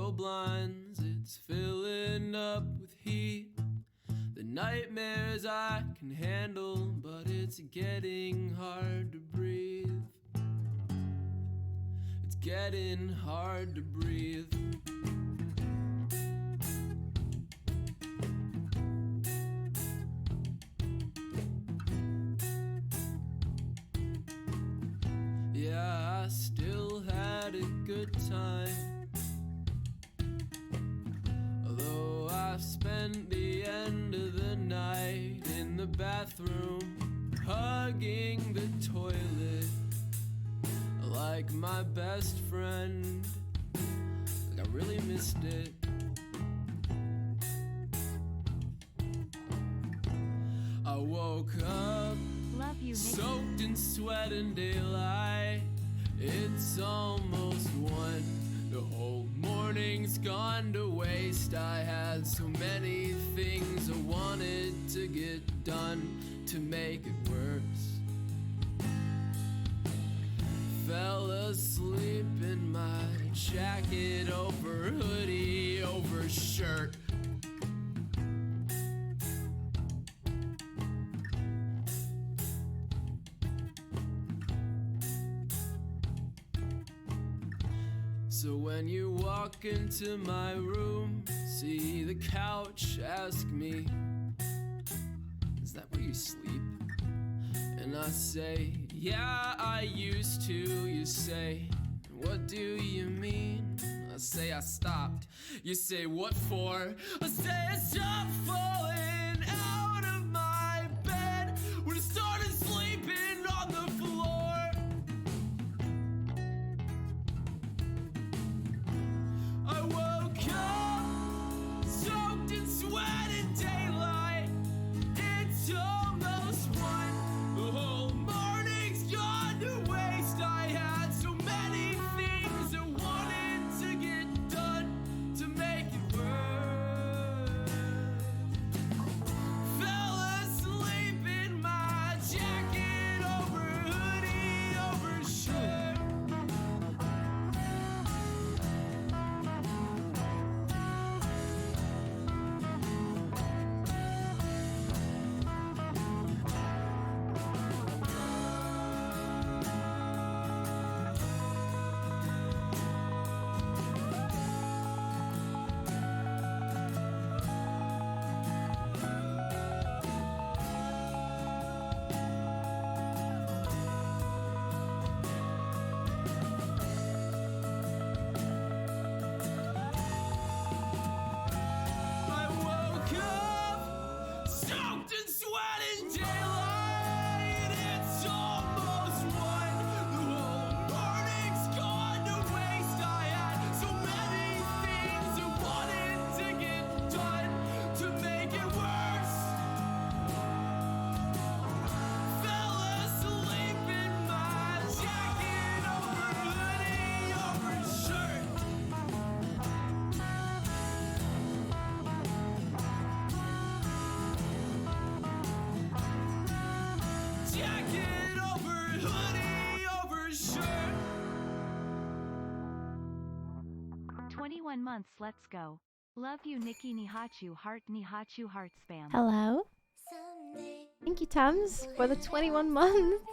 window blinds, it's filling up with heat. The nightmares I can handle, but it's getting hard to breathe. It's getting hard to breathe. Yeah, I still had a good time, although I've spent the end of the night in the bathroom, hugging the toilet like my best friend. Like I really missed it. I woke up soaked in sweat and daylight. It's almost 1. The whole morning's gone to waste. I had so many things I wanted to get done to make it worse. Fell asleep in my jacket over hoodie over shirt. So when you walk into my room, see the couch, ask me, is that where you sleep? And I say, yeah, I used to. You say, what do you mean? I say, I stopped. You say, what for? I say, I stopped falling out of my bed when I started sleeping on the floor. I woke up soaked in sweat and daylight. It's almost 1. The whole morning's gone to waste. I had so many things I wanted to get done to make it work. Fell asleep in my jacket over hoodie over shirt. I woke up soaked in sweat and daylight. It's almost 1. The whole morning's gone to waste. I had so many things I wanted to get done to make it worse. Fell asleep in my jacket over hoodie over shirt. Jacket over hoodie over shirt. 21 months, let's go. Love you, Nikki Nihachu heart spam. Hello. Thank you, Tams, for the 21 months.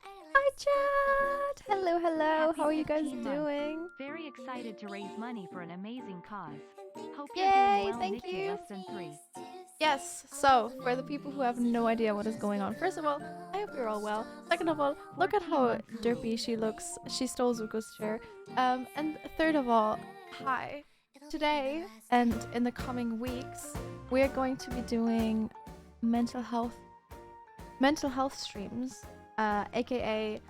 Hi, chat. Hello, hello. Happy How are you guys 15 months. doing? Very excited to raise money for an amazing cause. Hope Yay, you're doing well, thank Nikki you. less than 3. Yes, so for the people who have no idea what is going on, first of all, I hope you're all well. Second of all, look at how derpy she looks. She stole Zuko's chair. And third of all, hi. Today and in the coming weeks, we are going to be doing mental health streams, aka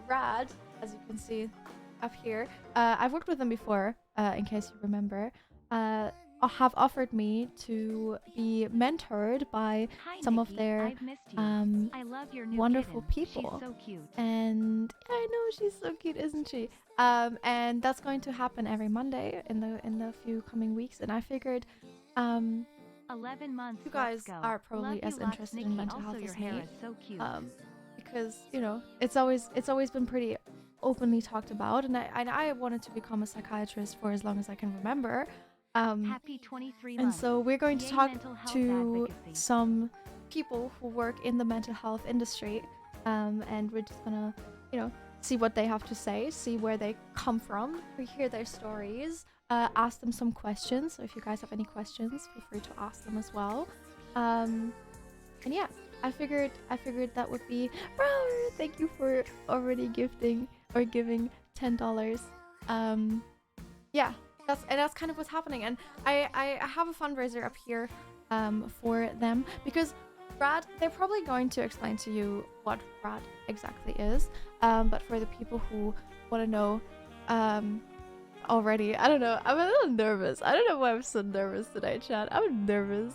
Rad, as you can see up here. I've worked with them before, in case you remember. Have offered me to be mentored by Hi, some Nikki, of their I've missed you. I love your new wonderful kitten. people. She's so cute. And yeah, I know she's so cute, isn't she? And that's going to happen every Monday in the few coming weeks. And I figured 11 months. you guys let's go. are probably Love as you lots, interested Nikki. in mental also, health your as hair me. is so cute. Because you know it's always been pretty openly talked about, and I wanted to become a psychiatrist for as long as I can remember. Happy 23 And months. so we're going to Yay, talk mental health to advocacy. some people who work in the mental health industry, and we're just gonna, see what they have to say, see where they come from, we hear their stories, ask them some questions. So if you guys have any questions, feel free to ask them as well. And yeah, I figured that would be. Bro, thank you for already giving $10. Yeah, that's kind of what's happening, and I have a fundraiser up here for them, because Rad, they're probably going to explain to you what Rad exactly is, but for the people who want to know already, I don't know, I'm a little nervous. I don't know why I'm so nervous today, chat. I'm nervous.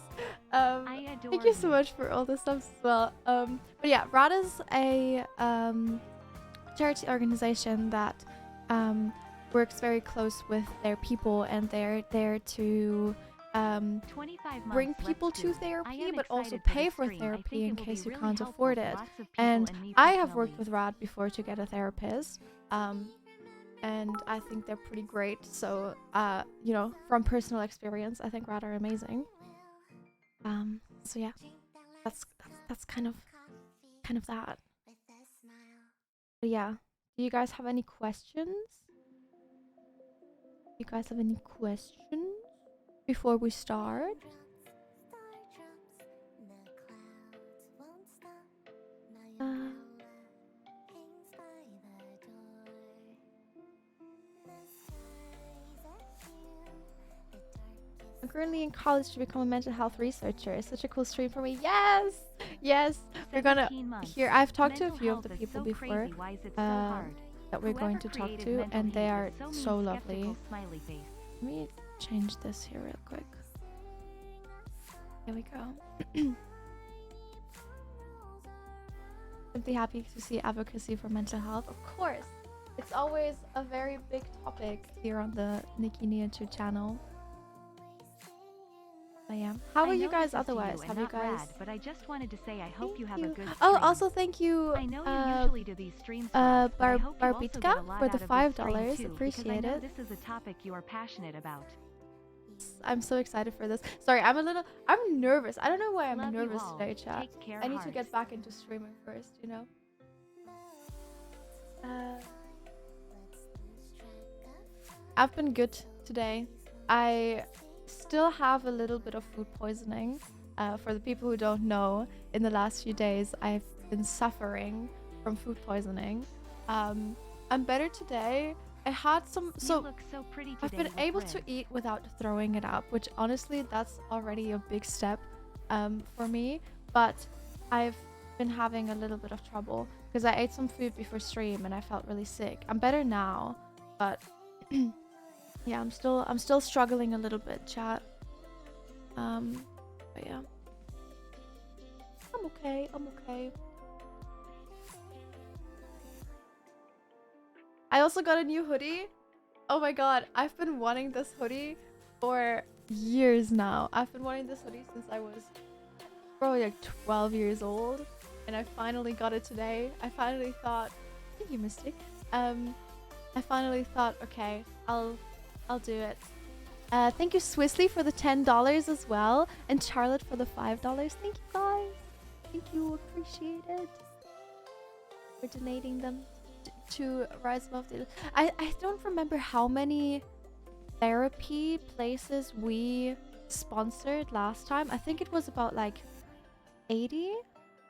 I adore Thank you so much for all the stuff as well. But yeah, Rad is a charity organization that works very close with their people, and they're there to 25 bring months, people let's to do. therapy, I am but also excited for pay this for stream. I therapy think in it will be case you really can't helpful afford for it. lots of people And me I have worked personally. with Rad before to get a therapist, and I think they're pretty great. So, from personal experience, I think Rad are amazing. So yeah, that's kind of that. But yeah, do you guys have any questions? You guys have any questions before we start? I'm currently in college to become a mental health researcher. It's such a cool stream for me. Yes! Yes! We're gonna hear. I've talked to a few of the people before that we're going to talk to, and they are so lovely. Let me change this here real quick. There we go. Simply happy to see advocacy for mental health. Of course! It's always a very big topic here on the Nikki Nihachu channel. I am. How are you guys otherwise? Have you guys? Rad, but I just wanted to say I hope you have a good stream. Oh, also thank you. I know you usually do these streams for us, but I hope you also get a lot for the out of this $5. stream too, Appreciate because I know it. this is a topic you are passionate about. I'm so excited for this. Sorry, I'm nervous. I don't know why I'm Love you nervous all. today, chat. Take care, I need hearts. to get back into streaming first, you know. I've been good today. I still have a little bit of food poisoning. For the people who don't know, in the last few days I've been suffering from food poisoning. I'm better today. I had some. You look so pretty today. I've been able to eat without throwing it up, which honestly, that's already a big step for me. But I've been having a little bit of trouble because I ate some food before stream and I felt really sick. I'm better now, but yeah, I'm still struggling a little bit, chat. But yeah, I'm okay. I also got a new hoodie. Oh my god, I've been wanting this hoodie for years now. I've been wanting this hoodie since I was probably like 12 years old, and I finally got it today. I finally thought, thank you, Mystic. I finally thought, okay, I'll do it. Thank you, Swissley, for the $10 as well, and Charlotte for the $5. Thank you, guys. Thank you, appreciate it. For donating them to Rise Above the. I don't remember how many therapy places we sponsored last time. I think it was about like 80.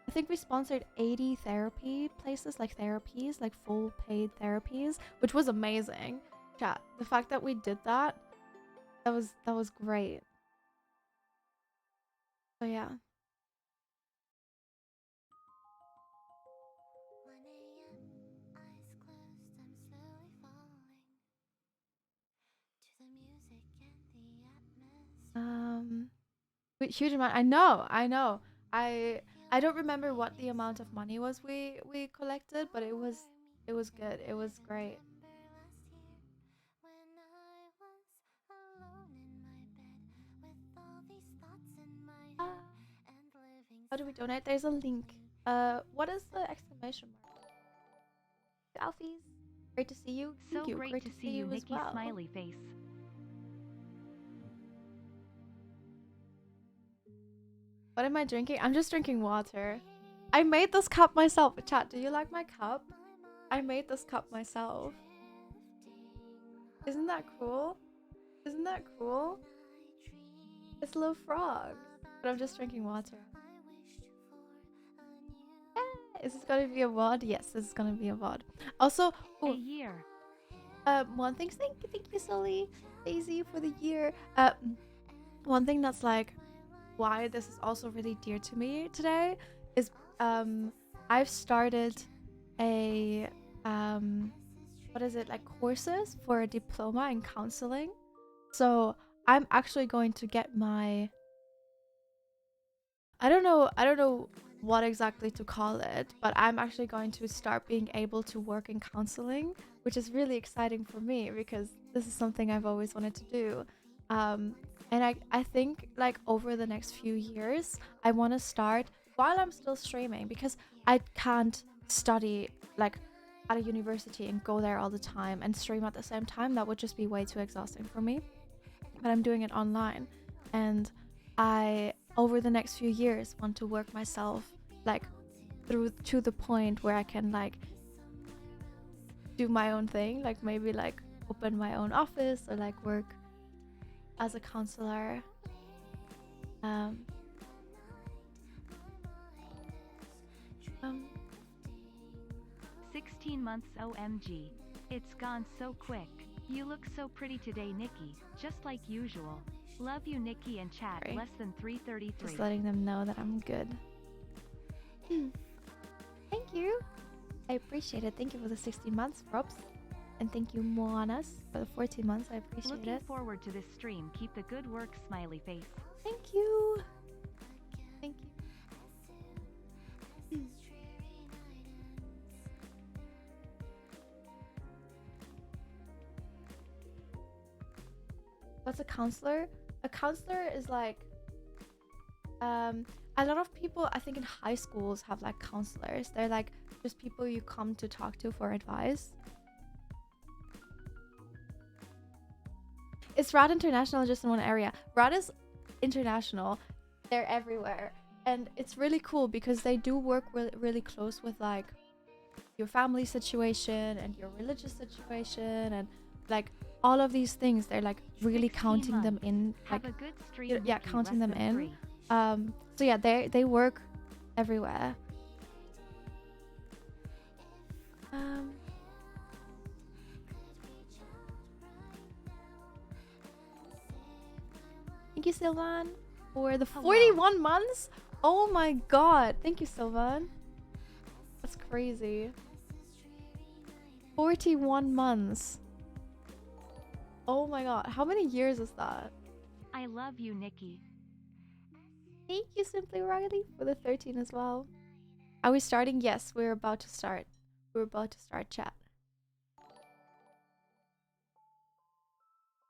I think we sponsored 80 therapy places, like therapies, like full paid therapies, which was amazing. Chat, the fact that we did that, that was great. So yeah. Huge amount. I know. I don't remember what the amount of money was we collected, but it was good. It was great. How do we donate? There's a link. What is the exclamation mark? Alfies. Great to see you. So Thank you. great Great to see you, as Nikki. well. Smiley face. What am I drinking? I'm just drinking water. I made this cup myself. Chat, do you like my cup? I made this cup myself. Isn't that cool? Isn't that cool? It's a little frog. But I'm just drinking water. Is this gonna be a VOD? Yes, this is gonna be a VOD. Also, A year. one thing, thank you, Sully, Daisy, for the year. One thing that's like, why this is also really dear to me today is, I've started a, what is it, like courses for a diploma in counseling. So I'm actually going to get my, I don't know what exactly to call it, but I'm actually going to start being able to work in counseling, which is really exciting for me because this is something I've always wanted to do. And I think like over the next few years, I want to start while I'm still streaming because I can't study like at a university and go there all the time and stream at the same time. That would just be way too exhausting for me. But I'm doing it online, and I over the next few years want to work myself like through to the point where I can like do my own thing, like maybe like open my own office or like work as a counselor. 16 months OMG. It's gone so quick. You look so pretty today, Nikki, just like usual. Love you, Nikki, and chat. Sorry. Less than 333. Just letting them know that I'm good. Thank you. I appreciate it. Thank you for the 16 months, props. And thank you, Moanas, for the 14 months. I appreciate Looking it. forward to this stream. Keep the good work, smiley face. Thank you. Thank you. What's a counselor? A counselor is like, a lot of people, I think in high schools have like counselors. They're like just people you come to talk to for advice. Is RAD international just in one area? RAD is international. They're everywhere. And it's really cool because they do work really close with like your family situation and your religious situation and like all of these things. They're like really counting them in, like, Have a good stream, yeah, Nikki. counting Less them than in. 3. So yeah, they work everywhere. Thank you, Sylvan, for the 41 months. Oh my god. Thank you, Sylvan. That's crazy. 41 months. Oh my god. How many years is that? I love you, Nikki. Thank you, Simply Riley, for the 13 as well. Are we starting? Yes, we're about to start. We're about to start chat.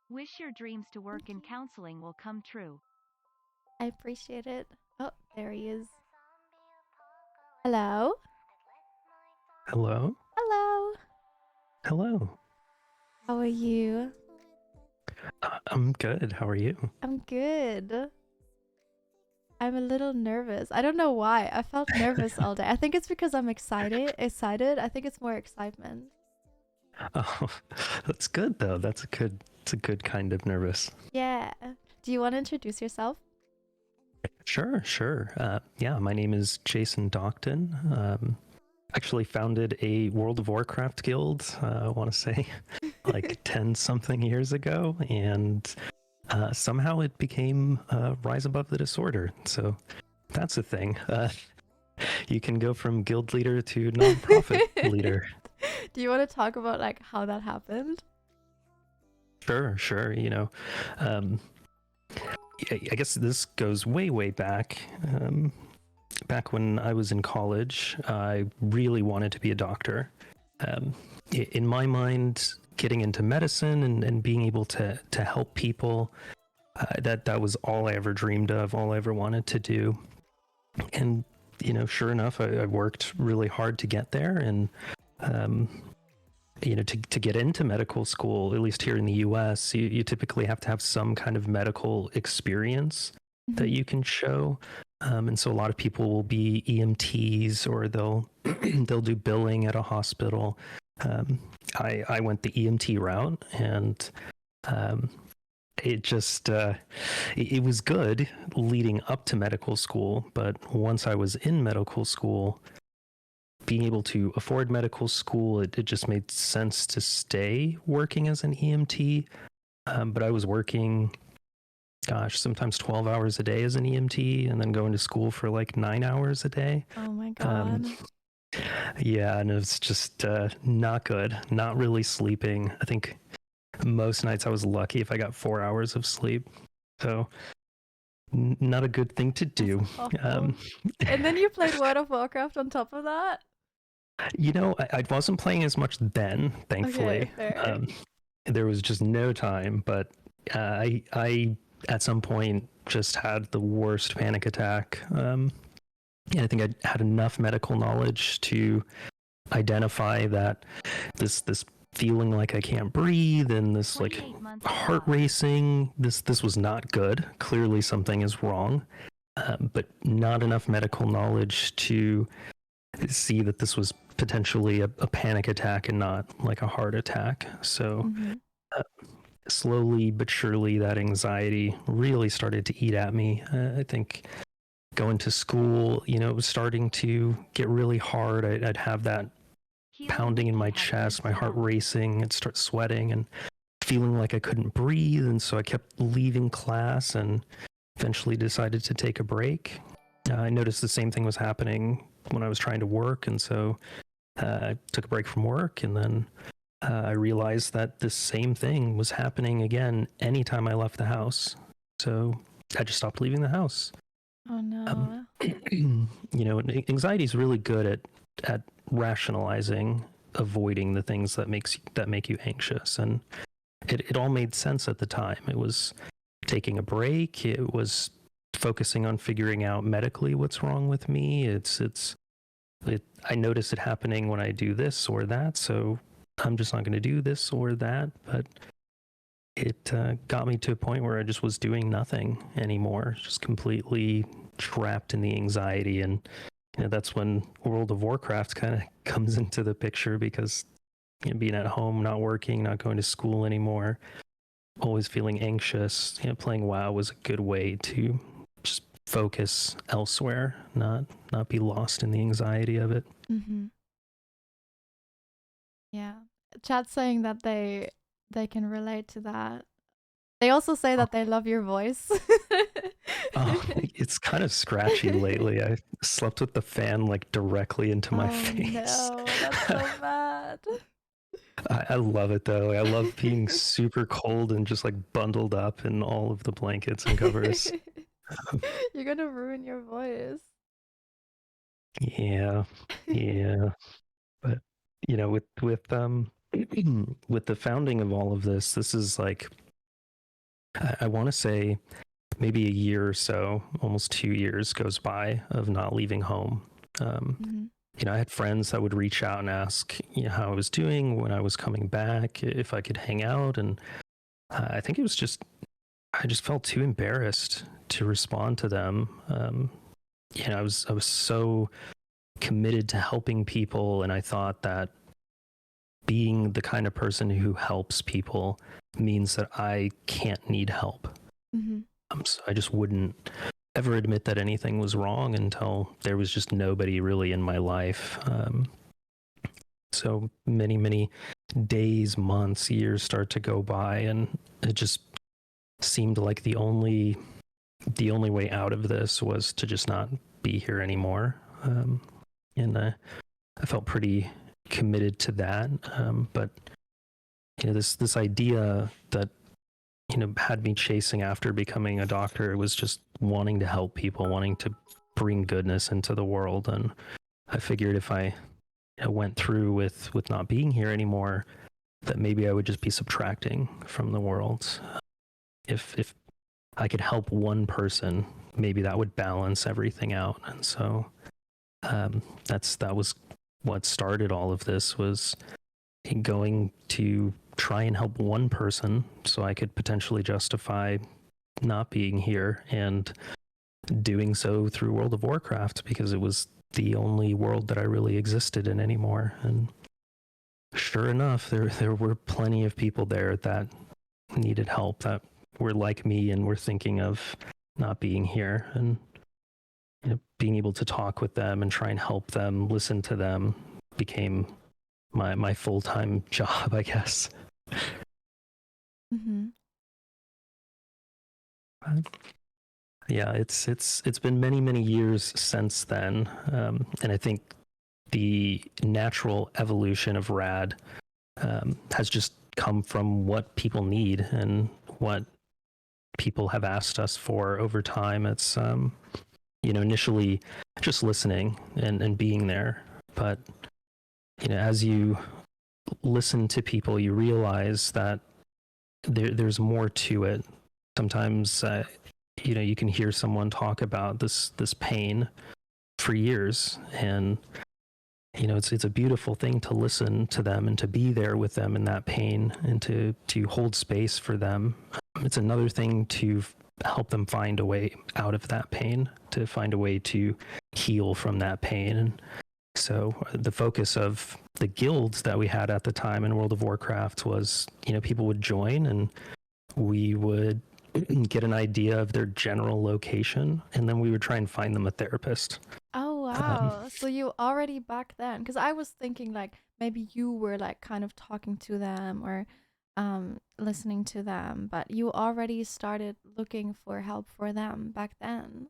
Wish your dreams to work in counseling will come true. I appreciate it. Oh, there he is. Hello? Hello? Hello. Hello. How are you? I'm good. How are you? I'm good. I'm a little nervous. I don't know why. I felt nervous all day. I think it's because I'm excited. I think it's more excitement. Oh, that's good though. It's a good kind of nervous. Yeah. Do you want to introduce yourself? Sure. Yeah, my name is Jason Docton. Actually founded a World of Warcraft guild, I want to say like 10 something years ago, and somehow it became Rise Above the Disorder. So that's a thing. You can go from guild leader to nonprofit leader. Do you want to talk about like how that happened? Sure. I guess this goes way back. Back when I was in college, I really wanted to be a doctor. In my mind, getting into medicine and being able to help people, that was all I ever dreamed of, all I ever wanted to do. And, sure enough, I worked really hard to get there. And to get into medical school, at least here in the US, you typically have to have some kind of medical experience that you can show. And so a lot of people will be EMTs, or they'll they'll do billing at a hospital. I went the EMT route, and it just it was good leading up to medical school, but once I was in medical school, being able to afford medical school, it just made sense to stay working as an EMT. But I was working, gosh, sometimes 12 hours a day as an EMT, and then going to school for like 9 hours a day. Oh my God. Yeah, and it's just not good. Not really sleeping. I think most nights I was lucky if I got 4 hours of sleep. So not a good thing to do. And then you played World of Warcraft on top of that? I wasn't playing as much then, thankfully. Okay, there was just no time, but I at some point just had the worst panic attack. And I think I had enough medical knowledge to identify that this feeling like I can't breathe and this like heart racing, this was not good. Clearly something is wrong, but not enough medical knowledge to see that this was potentially a panic attack and not like a heart attack. So slowly but surely that anxiety really started to eat at me. I think going to school, it was starting to get really hard. I'd have that pounding in my chest, my heart racing, I'd start sweating and feeling like I couldn't breathe. And so I kept leaving class and eventually decided to take a break. I noticed the same thing was happening when I was trying to work. And so I took a break from work, and then I realized that the same thing was happening again anytime I left the house. So I just stopped leaving the house. Oh no. Anxiety is really good at rationalizing, avoiding the things that make you anxious, and it all made sense at the time. It was taking a break. It was focusing on figuring out medically what's wrong with me. I notice it happening when I do this or that, so I'm just not going to do this or that. But it got me to a point where I just was doing nothing anymore, just completely trapped in the anxiety. And that's when World of Warcraft kind of comes into the picture, because being at home, not working, not going to school anymore, always feeling anxious, playing WoW was a good way to just focus elsewhere, not be lost in the anxiety of it. Yeah. Chat's saying that they can relate to that. They also say that they love your voice. It's kind of scratchy lately. I slept with the fan like directly into my face. No, that's so bad. I love it though. I love being super cold and just like bundled up in all of the blankets and covers. You're gonna ruin your voice. Yeah. But with with the founding of all of this is like, I want to say maybe a year or so, almost 2 years goes by of not leaving home. I had friends that would reach out and ask how I was doing, when I was coming back, if I could hang out. And I think it was I just felt too embarrassed to respond to them. I was so committed to helping people, and I thought that being the kind of person who helps people means that I can't need help. So I just wouldn't ever admit that anything was wrong until there was just nobody really in my life. So many days, months, years start to go by, and it just seemed like the only way out of this was to just not be here anymore. And I felt pretty committed to that. But this idea that had me chasing after becoming a doctor, it was just wanting to help people, wanting to bring goodness into the world. And I figured if I went through with not being here anymore, that maybe I would just be subtracting from the world. If I could help one person, maybe that would balance everything out. And so that was what started all of this, was going to try and help one person so I could potentially justify not being here, and doing so through World of Warcraft because it was the only world that I really existed in anymore. And sure enough, there were plenty of people there that needed help, that were like me and were thinking of not being here. And being able to talk with them and try and help them, listen to them, became my full-time job, I guess. Mm-hmm. Yeah, it's been many years since then, and I think the natural evolution of RAD has just come from what people need and what people have asked us for over time. It's initially just listening and being there, but as you listen to people, you realize that there's more to it. Sometimes you can hear someone talk about this pain for years, and it's a beautiful thing to listen to them and to be there with them in that pain and to hold space for them. It's another thing to help them find a way out of that pain, to find a way to heal from that pain. And so the focus of the guilds that we had at the time in World of Warcraft was, people would join and we would get an idea of their general location, and then we would try and find them a therapist. Oh, wow. So you already back then, because I was thinking like maybe you were like kind of talking to them or listening to them, but you already started looking for help for them back then.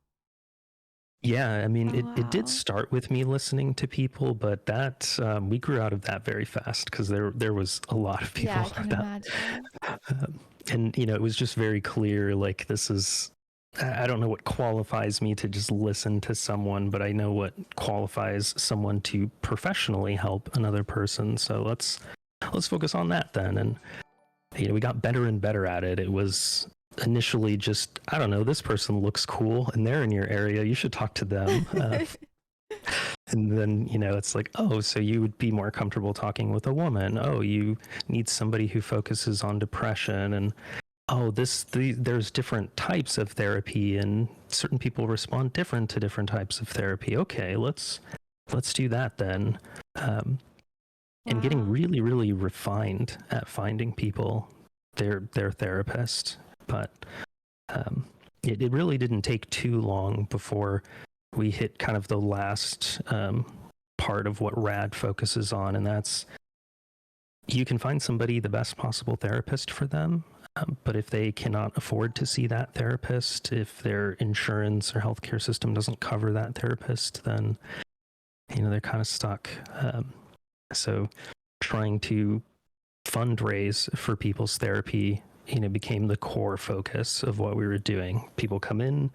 Yeah, I mean, Oh, it did wow. start with me listening to people, but that we grew out of that very fast because there was a lot of people Yeah, I can that, imagine. and it was just very clear, like, this is, I don't know what qualifies me to just listen to someone, but I know what qualifies someone to professionally help another person. So let's focus on that then. And we got better and better at it. It was initially just, I don't know, this person looks cool and they're in your area, you should talk to them. And then, it's like, oh, so you would be more comfortable talking with a woman. Oh, you need somebody who focuses on depression. And oh, there's different types of therapy and certain people respond different to different types of therapy. Okay, let's do that then. And getting Wow. really, really refined at finding people their therapist. But it really didn't take too long before we hit kind of the last part of what RAD focuses on, and that's you can find somebody the best possible therapist for them, but if they cannot afford to see that therapist, if their insurance or healthcare system doesn't cover that therapist, then they're kind of stuck. So trying to fundraise for people's therapy became the core focus of what we were doing. People come in,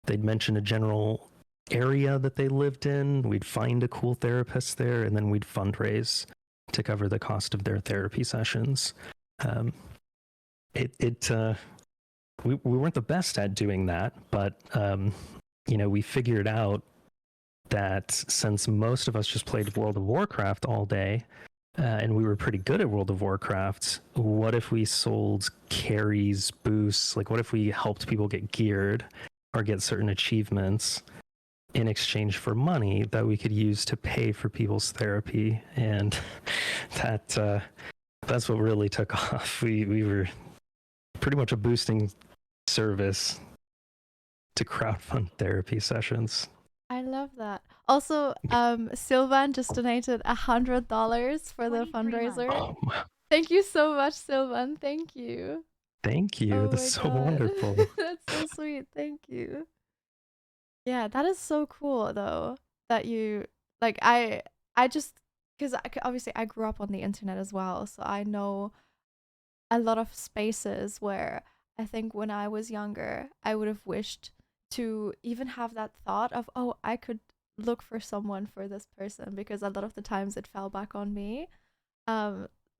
they'd mention a general area that they lived in, we'd find a cool therapist there, and then we'd fundraise to cover the cost of their therapy sessions. We weren't the best at doing that, but we figured out that since most of us just played World of Warcraft all day, and we were pretty good at World of Warcraft, what if we sold carries, boosts? Like, what if we helped people get geared or get certain achievements in exchange for money that we could use to pay for people's therapy? And that's what really took off. We were pretty much a boosting service to crowdfund therapy sessions. I love that. Also, Sylvan just donated $100 for the 23 months. fundraiser. Oh, Thank you so much, Sylvan. Thank you. thank you. Oh That's my so god. wonderful. That's so sweet. Thank you. Yeah, that is so cool though. That you like I just because obviously I grew up on the internet as well, so I know a lot of spaces where I think when I was younger, I would have wished to even have that thought of, oh, I could look for someone for this person, because a lot of the times it fell back on me.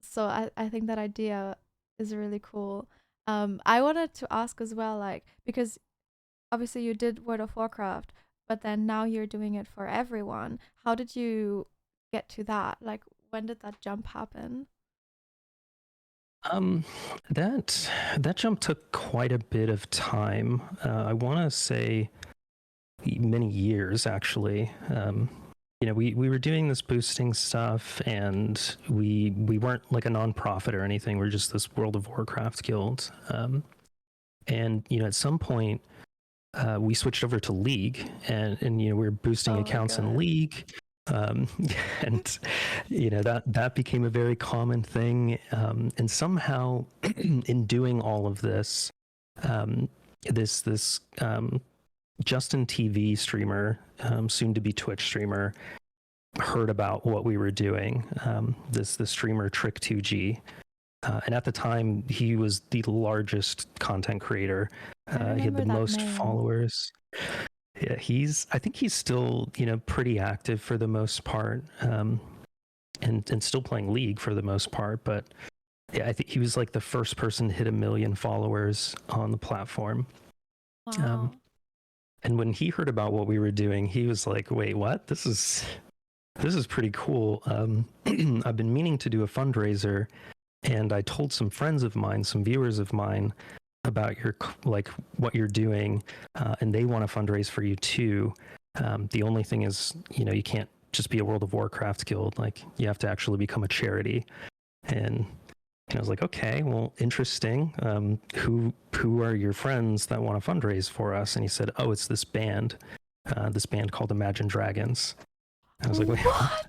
So I think that idea is really cool. I wanted to ask as well, like, because obviously you did World of Warcraft, but then now you're doing it for everyone. How did you get to that? Like, when did that jump happen? That jump took quite a bit of time. I want to say many years, actually. We were doing this boosting stuff, and we weren't like a nonprofit or anything. We're just this World of Warcraft guild. And at some point, we switched over to League, and we were boosting accounts in League. And that became a very common thing. And somehow, in doing all of this, this Justin TV streamer, soon to be Twitch streamer, heard about what we were doing. The streamer Trick2G, and at the time he was the largest content creator. He had the most followers. Yeah, I think he's still pretty active for the most part, and still playing League for the most part. But yeah, I think he was like the first person to hit 1 million followers on the platform. Wow. And when he heard about what we were doing, he was like, "Wait, what? This is pretty cool." I've been meaning to do a fundraiser, and I told some friends of mine, some viewers of mine, about what you're doing, and they want to fundraise for you too. The only thing is, you can't just be a World of Warcraft guild. Like, you have to actually become a charity. And I was like, okay, well, interesting. Who are your friends that want to fundraise for us? And he said, oh, it's this band called Imagine Dragons. I was like, wait, what?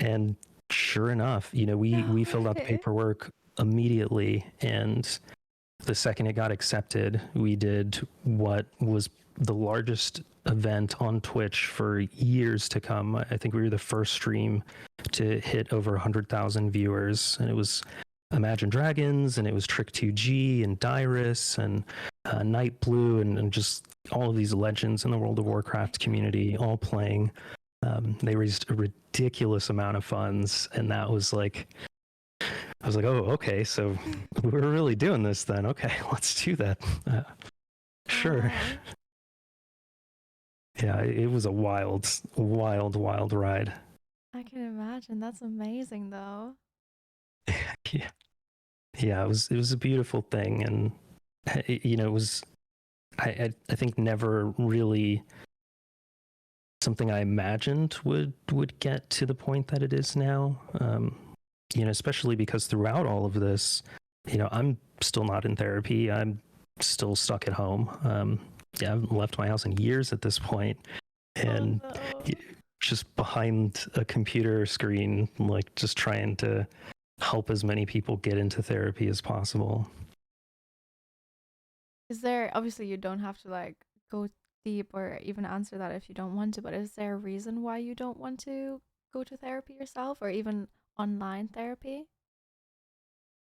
And sure enough, we filled out the paperwork immediately, and the second it got accepted, we did what was the largest event on Twitch for years to come. I think we were the first stream to hit over 100,000 viewers, and it was Imagine Dragons, and it was Trick2G and Dyrus and Night Blue, and just all of these legends in the World of Warcraft community all playing. They raised a ridiculous amount of funds, and that was like, I was like, oh, okay, so we're really doing this then. Okay, let's do that. Sure. Yeah, it was a wild ride. I can imagine. That's amazing, though. Yeah, it was a beautiful thing, and it was, I think, never really something I imagined would get to the point that it is now. Especially because throughout all of this, I'm still not in therapy. I'm still stuck at home. I haven't left my house in years at this point, and just behind a computer screen, like just trying to help as many people get into therapy as possible. Is there, obviously you don't have to go deep or even answer that if you don't want to, but is there a reason why you don't want to go to therapy yourself, or even online therapy?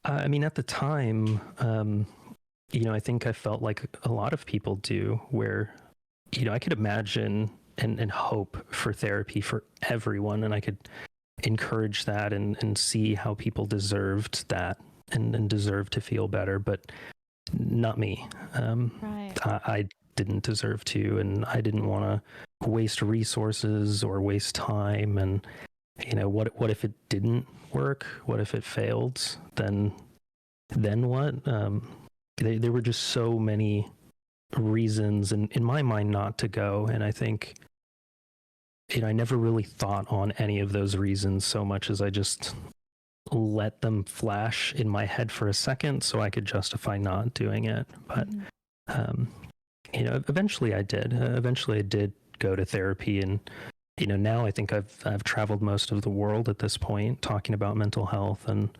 I mean, at the time, I think I felt like a lot of people do, where, I could imagine and hope for therapy for everyone, and I could encourage that and see how people deserved that and deserved to feel better, but not me. Right. I didn't deserve to, and I didn't want to waste resources or waste time. And what if it didn't work? What if it failed? Then what? There were just so many reasons in my mind not to go, and I think I never really thought on any of those reasons so much as I just let them flash in my head for a second so I could justify not doing it. But eventually I did. Eventually I did go to therapy, and now I think I've traveled most of the world at this point talking about mental health, and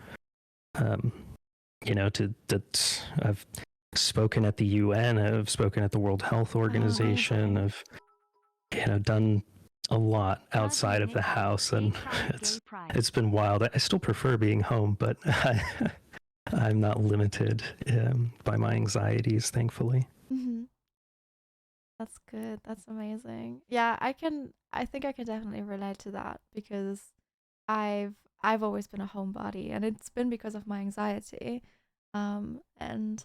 I've spoken at the UN, I've spoken at the World Health Organization, I've done a lot outside of the house, and it's been wild. I still prefer being home, but I'm not limited by my anxieties, thankfully. Mm-hmm. That's good. That's amazing. Yeah, I think I can definitely relate to that, because I've always been a homebody, and it's been because of my anxiety. And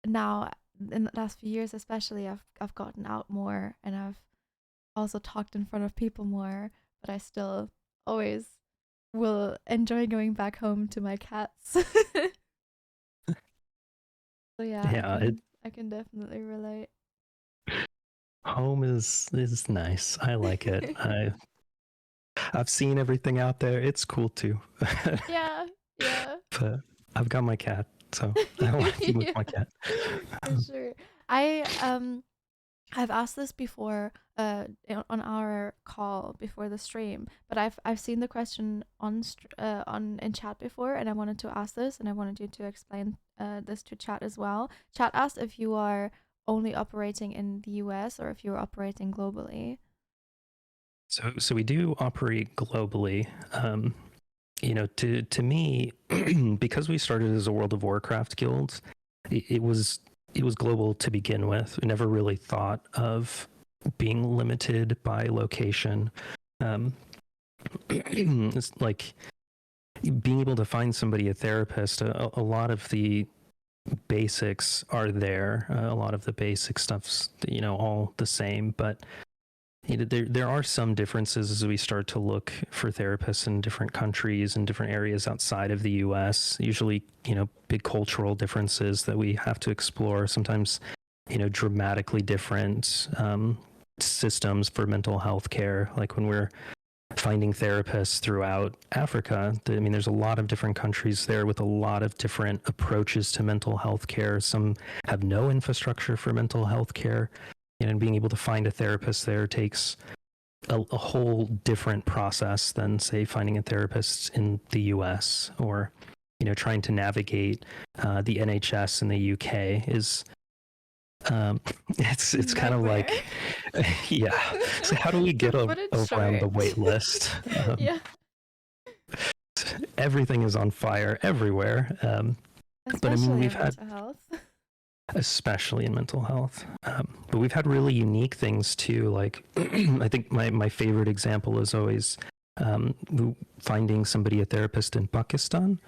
now in the last few years especially, I've gotten out more, and I've also talked in front of people more, but I still always will enjoy going back home to my cats. So yeah, Yeah, I can definitely relate. home is nice. I like it. I've seen everything out there. It's cool too. Yeah, yeah. But I've got my cat, so I want to be with Yeah, my cat. for sure. I've asked this before on our call before the stream, but I've seen the question on in chat before, and I wanted to ask this, and I wanted you to explain this to chat as well. Chat asked if you are only operating in the US or if you're operating globally. So we do operate globally. To me, because we started as a World of Warcraft guild, it was global to begin with. We never really thought of being limited by location. It's like being able to find somebody a therapist. A lot of the basics are there. A lot of the basic stuff's all the same, but there are some differences as we start to look for therapists in different countries and different areas outside of the US. Usually, big cultural differences that we have to explore. Sometimes, dramatically different systems for mental health care. Like when we're finding therapists throughout Africa, there's a lot of different countries there with a lot of different approaches to mental health care. Some have no infrastructure for mental health care. And being able to find a therapist there takes a whole different process than, say, finding a therapist in the US, or trying to navigate the NHS in the UK is it's kind of like yeah. So how do we get around the wait list? Yeah. Everything is on fire everywhere. But we've had mental health. Especially in mental health. But we've had really unique things too. Like I think my favorite example is always finding somebody, a therapist in Pakistan,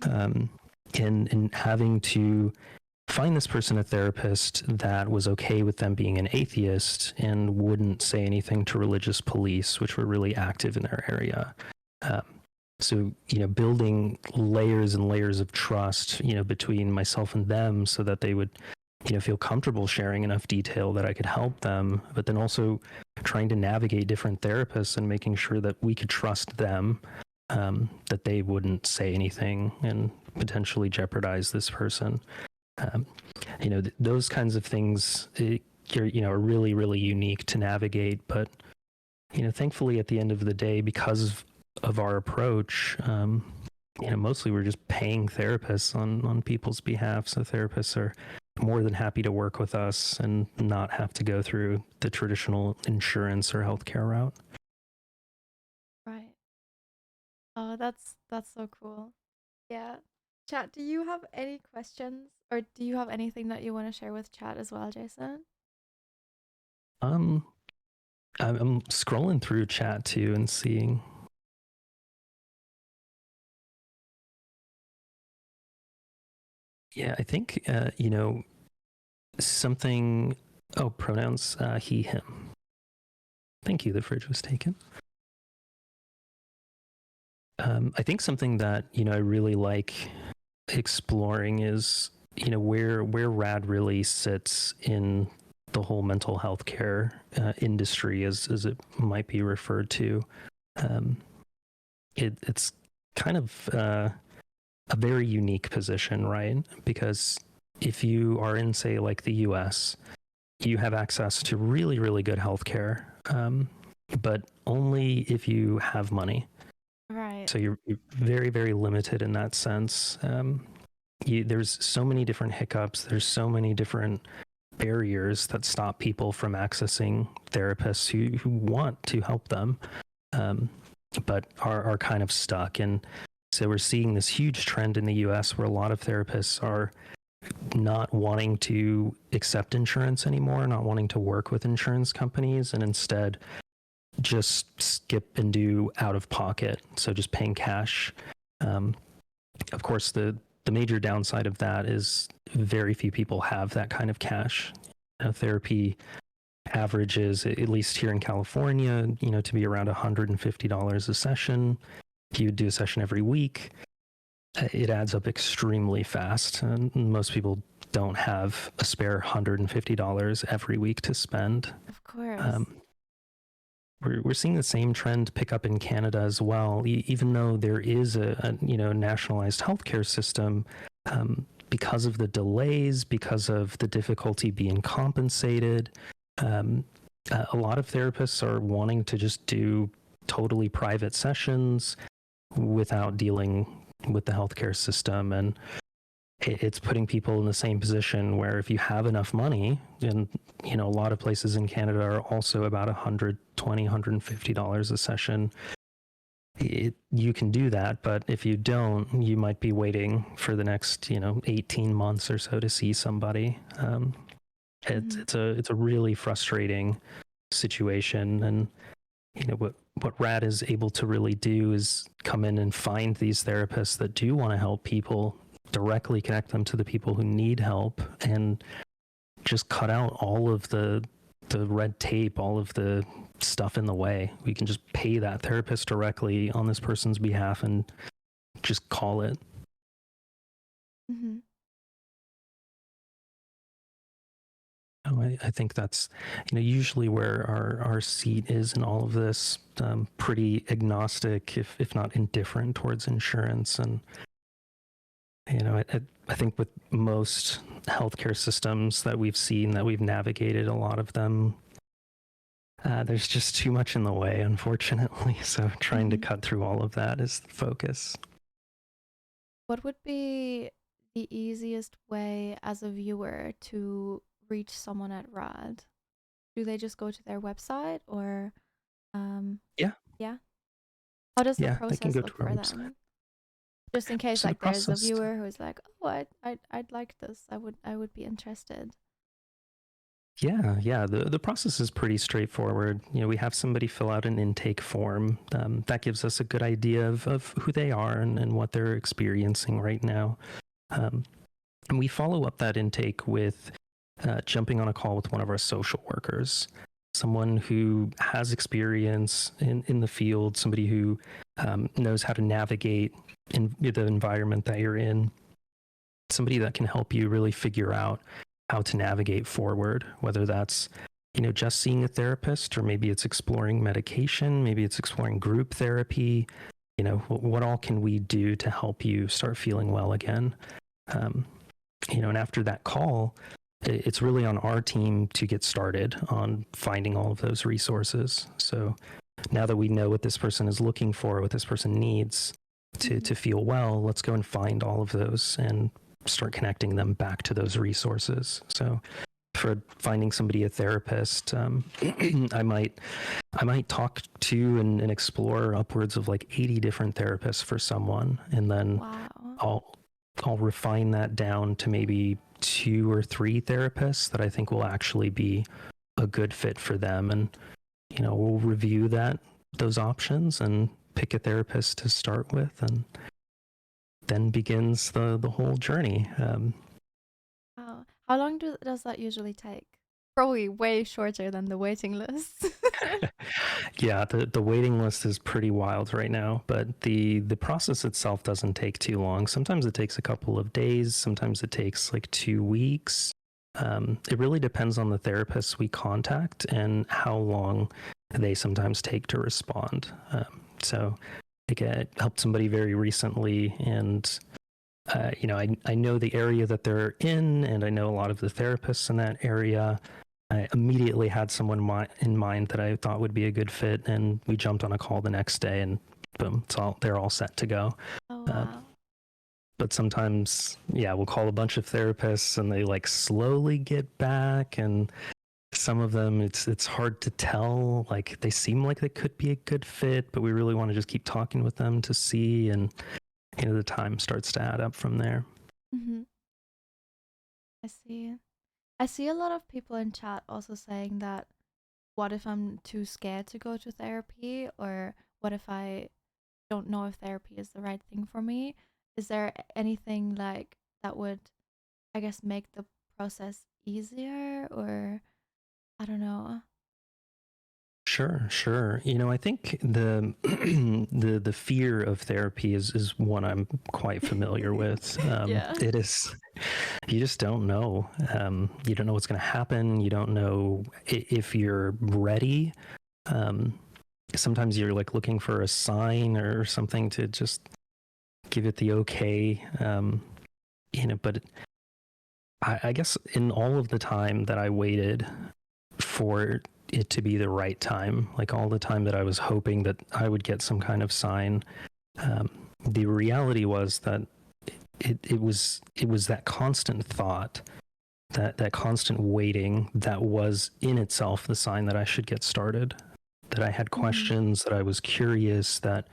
and having to find this person a therapist that was okay with them being an atheist and wouldn't say anything to religious police, which were really active in their area. So, building layers and layers of trust, between myself and them so that they would, feel comfortable sharing enough detail that I could help them, but then also trying to navigate different therapists and making sure that we could trust them, that they wouldn't say anything and potentially jeopardize this person. Those kinds of things, are really, really unique to navigate. But, thankfully at the end of the day, because of our approach, mostly we're just paying therapists on people's behalf. So therapists are more than happy to work with us and not have to go through the traditional insurance or healthcare route. Right. Oh, that's so cool. Yeah. Chat, do you have any questions, or do you have anything that you want to share with chat as well, Jason? I'm scrolling through chat too and seeing. Yeah, I think, something, pronouns, he, him. Thank you, the fridge was taken. I think something that, I really like exploring is, where RAD really sits in the whole mental health care industry, as it might be referred to. It's kind of a very unique position, right? Because if you are in, say, like the US, you have access to really, really good healthcare, but only if you have money. Right. So you're very, very limited in that sense. There's so many different hiccups. There's so many different barriers that stop people from accessing therapists who want to help them, but are kind of stuck. And so we're seeing this huge trend in the US where a lot of therapists are not wanting to accept insurance anymore, not wanting to work with insurance companies, and instead just skip and do out of pocket. So just paying cash. Of course, the major downside of that is very few people have that kind of cash. Therapy averages, at least here in California, to be around $150 a session. If you do a session every week, it adds up extremely fast. And most people don't have a spare $150 every week to spend. Of course. We're seeing the same trend pick up in Canada as well, even though there is a nationalized healthcare system. Because of the delays, because of the difficulty being compensated, a lot of therapists are wanting to just do totally private sessions without dealing with the healthcare system. And it's putting people in the same position where if you have enough money, and a lot of places in Canada are also about $120, $150 a session, you can do that. But if you don't, you might be waiting for the next 18 months or so to see somebody. It's a really frustrating situation. And what RAD is able to really do is come in and find these therapists that do want to help people, directly connect them to the people who need help, and just cut out all of the red tape, all of the stuff in the way. We can just pay that therapist directly on this person's behalf and just call it. Mm-hmm. I think that's usually where our seat is in all of this. Pretty agnostic, if not indifferent, towards insurance. And I think with most healthcare systems that we've seen, that we've navigated, a lot of them, there's just too much in the way, unfortunately. So trying to cut through all of that is the focus. What would be the easiest way as a viewer to reach someone at RAD? Do they just go to their website, or Yeah. How does the Yeah, they can process go look to our for website. them? Just in case, So the like, there's a process, viewer who's like, oh, I'd like this. I would be interested. yeah, the process is pretty straightforward. We have somebody fill out an intake form. That gives us a good idea of who they are and what they're experiencing right now. And we follow up that intake with jumping on a call with one of our social workers, someone who has experience in the field, somebody who knows how to navigate in the environment that you're in, somebody that can help you really figure out how to navigate forward, whether that's just seeing a therapist, or maybe it's exploring medication, maybe it's exploring group therapy. What all can we do to help you start feeling well again? And after that call, it's really on our team to get started on finding all of those resources. So now that we know what this person is looking for, what this person needs to feel well, let's go and find all of those and start connecting them back to those resources. So for finding somebody a therapist, I might talk to and explore upwards of like 80 different therapists for someone, and then Wow. I'll refine that down to maybe 2 or 3 therapists that I think will actually be a good fit for them. And we'll review those options and pick a therapist to start with, and then begins the whole journey. Wow. How long does that usually take? Probably way shorter than the waiting list. Yeah, the waiting list is pretty wild right now, but the process itself doesn't take too long. Sometimes it takes a couple of days, sometimes it takes like 2 weeks. It really depends on the therapists we contact and how long they sometimes take to respond. So I helped somebody very recently, and I know the area that they're in, and I know a lot of the therapists in that area. I immediately had someone in mind that I thought would be a good fit, and we jumped on a call the next day, and boom, they're all set to go. Oh, wow. But sometimes, we'll call a bunch of therapists, and they like slowly get back, and some of them it's hard to tell. Like, they seem like they could be a good fit, but we really want to just keep talking with them to see, and the time starts to add up from there. Mm-hmm. I see. I see a lot of people in chat also saying that, what if I'm too scared to go to therapy, or what if I don't know if therapy is the right thing for me? Is there anything like that would, I guess, make the process easier, or I don't know. Sure, sure. You know, I think the the fear of therapy is one I'm quite familiar with. Yeah. It is, you just don't know. You don't know what's going to happen. You don't know if you're ready. Um, Sometimes you're like looking for a sign or something to just give it the okay. You know, but I guess in all of the time that I waited for it to be the right time, like all the time that I was hoping that I would get some kind of sign, the reality was that it was that constant thought, that constant waiting, that was in itself the sign that I should get started, that I had questions, that I was curious, that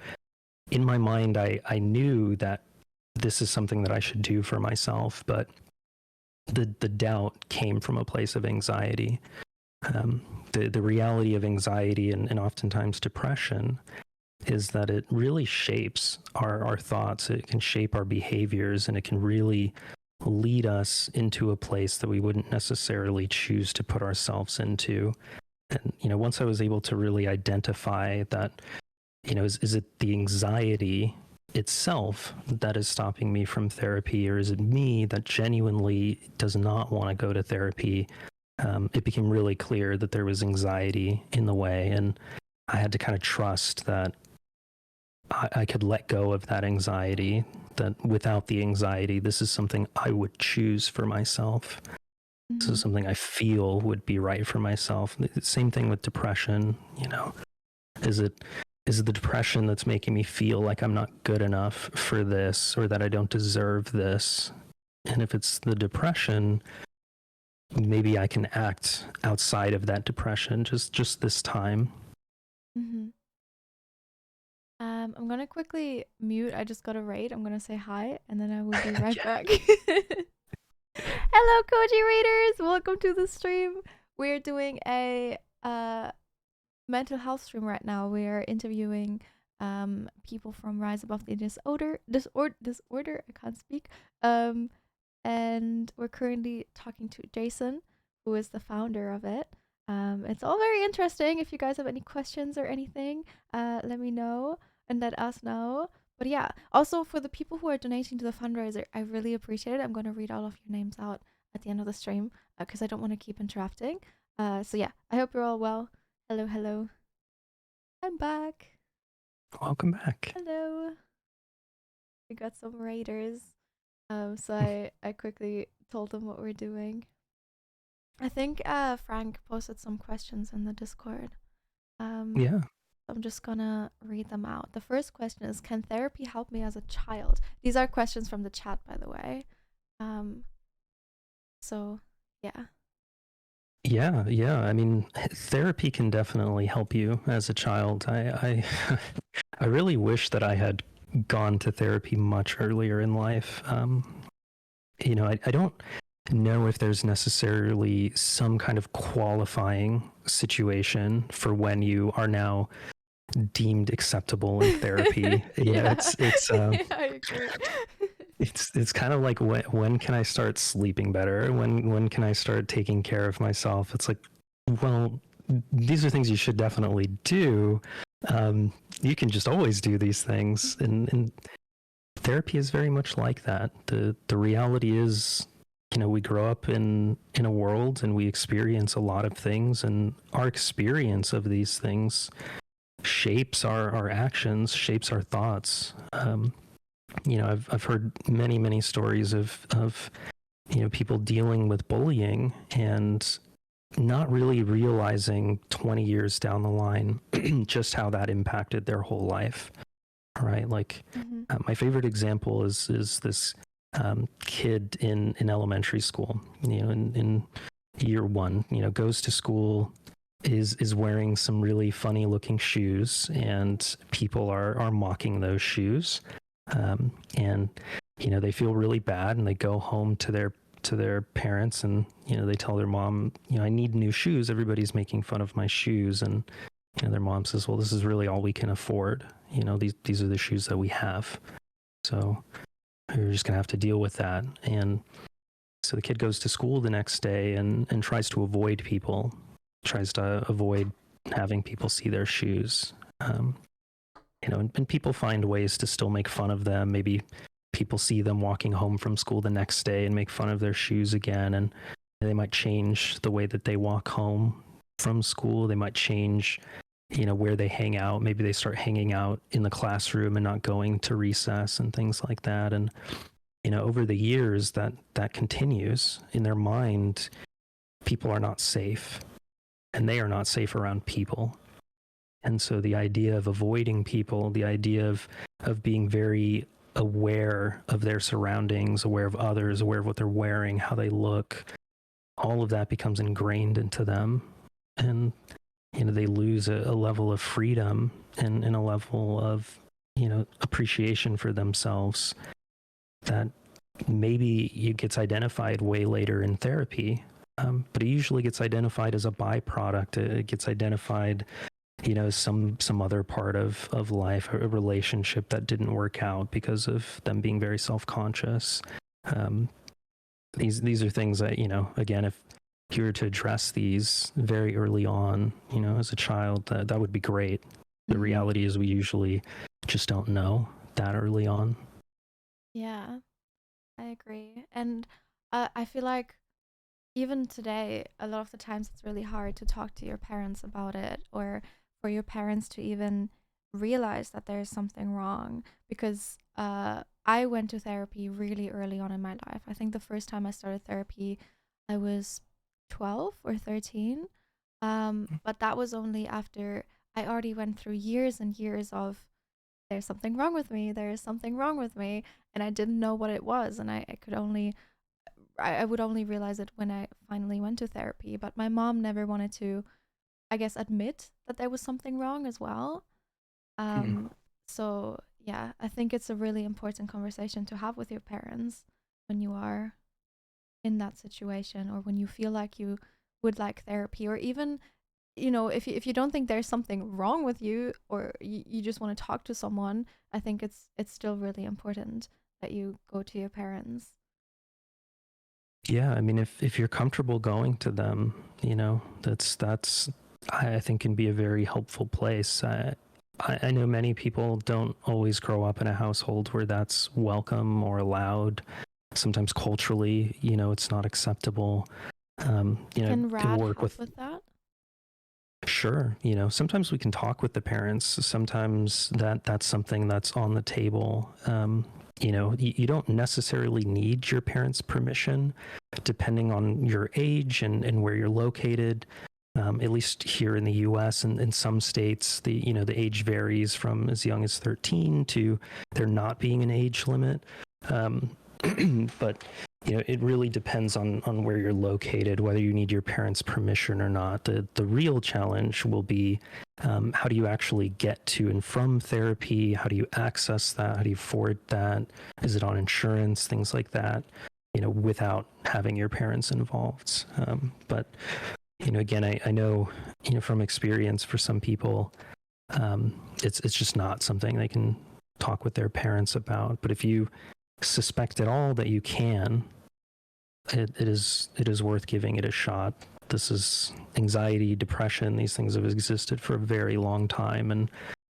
in my mind I knew that this is something that I should do for myself, but the doubt came from a place of anxiety. The reality of anxiety and oftentimes depression is that it really shapes our thoughts. It can shape our behaviors, and it can really lead us into a place that we wouldn't necessarily choose to put ourselves into. And, you know, once I was able to really identify that, you know, is it the anxiety itself that is stopping me from therapy, or is it me that genuinely does not want to go to therapy? It became really clear that there was anxiety in the way, and I had to kind of trust that I could let go of that anxiety, that without the anxiety, this is something I would choose for myself. This is something I feel would be right for myself. Same thing with depression, you know. Is it the depression that's making me feel like I'm not good enough for this, or that I don't deserve this? And if it's the depression, maybe I can act outside of that depression just this time. Mm-hmm. I'm gonna quickly mute. I just got a raid. I'm gonna say hi, and then I will be right back. Hello, Koji readers. Welcome to the stream. We're doing a mental health stream right now. We are interviewing people from Rise Above the Disorder. I can't speak. And we're currently talking to Jason, who is the founder of it. It's all very interesting. If you guys have any questions or anything, let me know and let us know. But yeah, also for the people who are donating to the fundraiser, I really appreciate it. I'm going to read all of your names out at the end of the stream because I don't want to keep interrupting. So yeah, I hope you're all well. Hello, hello. I'm back. Welcome back. Hello. We got some raiders. So I quickly told them what we're doing. I think Frank posted some questions in the Discord. Yeah. I'm just gonna read them out. The first question is, can therapy help me as a child? These are questions from the chat, by the way. So yeah. Yeah. I mean, therapy can definitely help you as a child. I I really wish that I had gone to therapy much earlier in life. You know, I don't know if there's necessarily some kind of qualifying situation for when you are now deemed acceptable in therapy. Yeah, it's I agree. it's kind of like when can I start sleeping better? When can I start taking care of myself? It's like, well, these are things you should definitely do. You can just always do these things, and therapy is very much like that. The reality is, you know, we grow up in a world and we experience a lot of things, and our experience of these things shapes our actions, shapes our thoughts. You know, I've heard many stories of you know, people dealing with bullying and not really realizing 20 years down the line just how that impacted their whole life. Right? Like my favorite example is this kid in elementary school. You know, in year one, you know, goes to school, is wearing some really funny looking shoes, and people are mocking those shoes, and you know, they feel really bad, and they go home to their parents, and you know, they tell their mom, you know, I need new shoes, everybody's making fun of my shoes. And you know, their mom says, well, this is really all we can afford, you know, these are the shoes that we have, so you're just gonna have to deal with that. And so the kid goes to school the next day and tries to avoid people. tries to avoid having people see their shoes. And people find ways to still make fun of them. Maybe people see them walking home from school the next day and make fun of their shoes again, and they might change the way that they walk home from school. They might change, where they hang out. Maybe they start hanging out in the classroom and not going to recess and things like that. And, over the years that continues in their mind. People are not safe, and they are not safe around people. And so the idea of avoiding people, the idea of being very aware of their surroundings, aware of others, aware of what they're wearing, how they look, all of that becomes ingrained into them. And, they lose a level of freedom and a level of, appreciation for themselves that maybe it gets identified way later in therapy. But it usually gets identified as a byproduct. It gets identified, some other part of life, a relationship that didn't work out because of them being very self-conscious. These are things that, again, if you were to address these very early on, as a child, that would be great. The reality is we usually just don't know that early on. Yeah, I agree. And I feel like even today, a lot of the times it's really hard to talk to your parents about it, or for your parents to even realize that there's something wrong. Because I went to therapy really early on in my life. I think the first time I started therapy, I was 12 or 13. But that was only after I already went through years and years of there's something wrong with me, there's something wrong with me, and I didn't know what it was, and I would only realize it when I finally went to therapy. But my mom never wanted to, I guess, admit that there was something wrong as well. So yeah, I think it's a really important conversation to have with your parents when you are in that situation, or when you feel like you would like therapy, or even, if you don't think there's something wrong with you, or you just want to talk to someone, I think it's still really important that you go to your parents. Yeah, I mean, if you're comfortable going to them, that's I think can be a very helpful place. I know many people don't always grow up in a household where that's welcome or allowed. Sometimes culturally, it's not acceptable. Can Rad work help with that? Sure. Sometimes we can talk with the parents. Sometimes that's something that's on the table. You don't necessarily need your parents' permission, depending on your age and where you're located. At least here in the U.S. and in some states, the age varies from as young as 13 to there not being an age limit. But it really depends on where you're located, whether you need your parents' permission or not. The real challenge will be how do you actually get to and from therapy? How do you access that? How do you afford that? Is it on insurance? Things like that, without having your parents involved. But, again, I know, from experience for some people, it's just not something they can talk with their parents about. But if you suspect at all that you can, it is worth giving it a shot. This is anxiety, depression. These things have existed for a very long time, and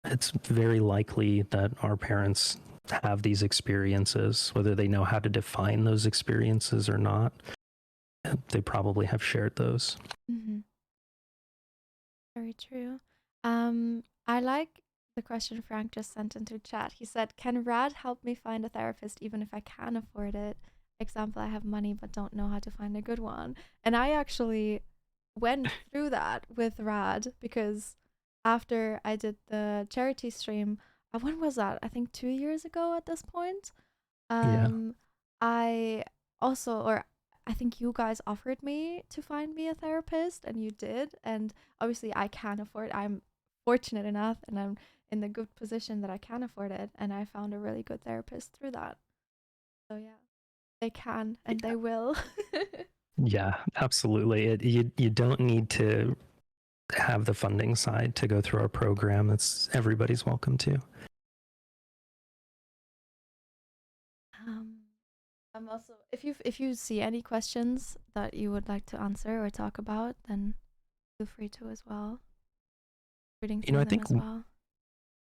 it's very likely that our parents have these experiences, whether they know how to define those experiences or not. They probably have shared those. Mm-hmm. Very true. I like the question Frank just sent into chat. He said, "Can Rad help me find a therapist even if I can afford it? Example, I have money but don't know how to find a good one." And I actually went through that with Rad, because after I did the charity stream, when was that? I think 2 years ago at this point. Yeah. I also, or I think you guys offered me to find me a therapist, and you did. And obviously I can afford, I'm fortunate enough and I'm in the good position that I can afford it, and I found a really good therapist through that. So yeah, they can and they will. Yeah, absolutely. You don't need to have the funding side to go through our program. It's everybody's welcome to. I'm also, if you see any questions that you would like to answer or talk about, then feel free to as well. Reading You know, through I them think as well.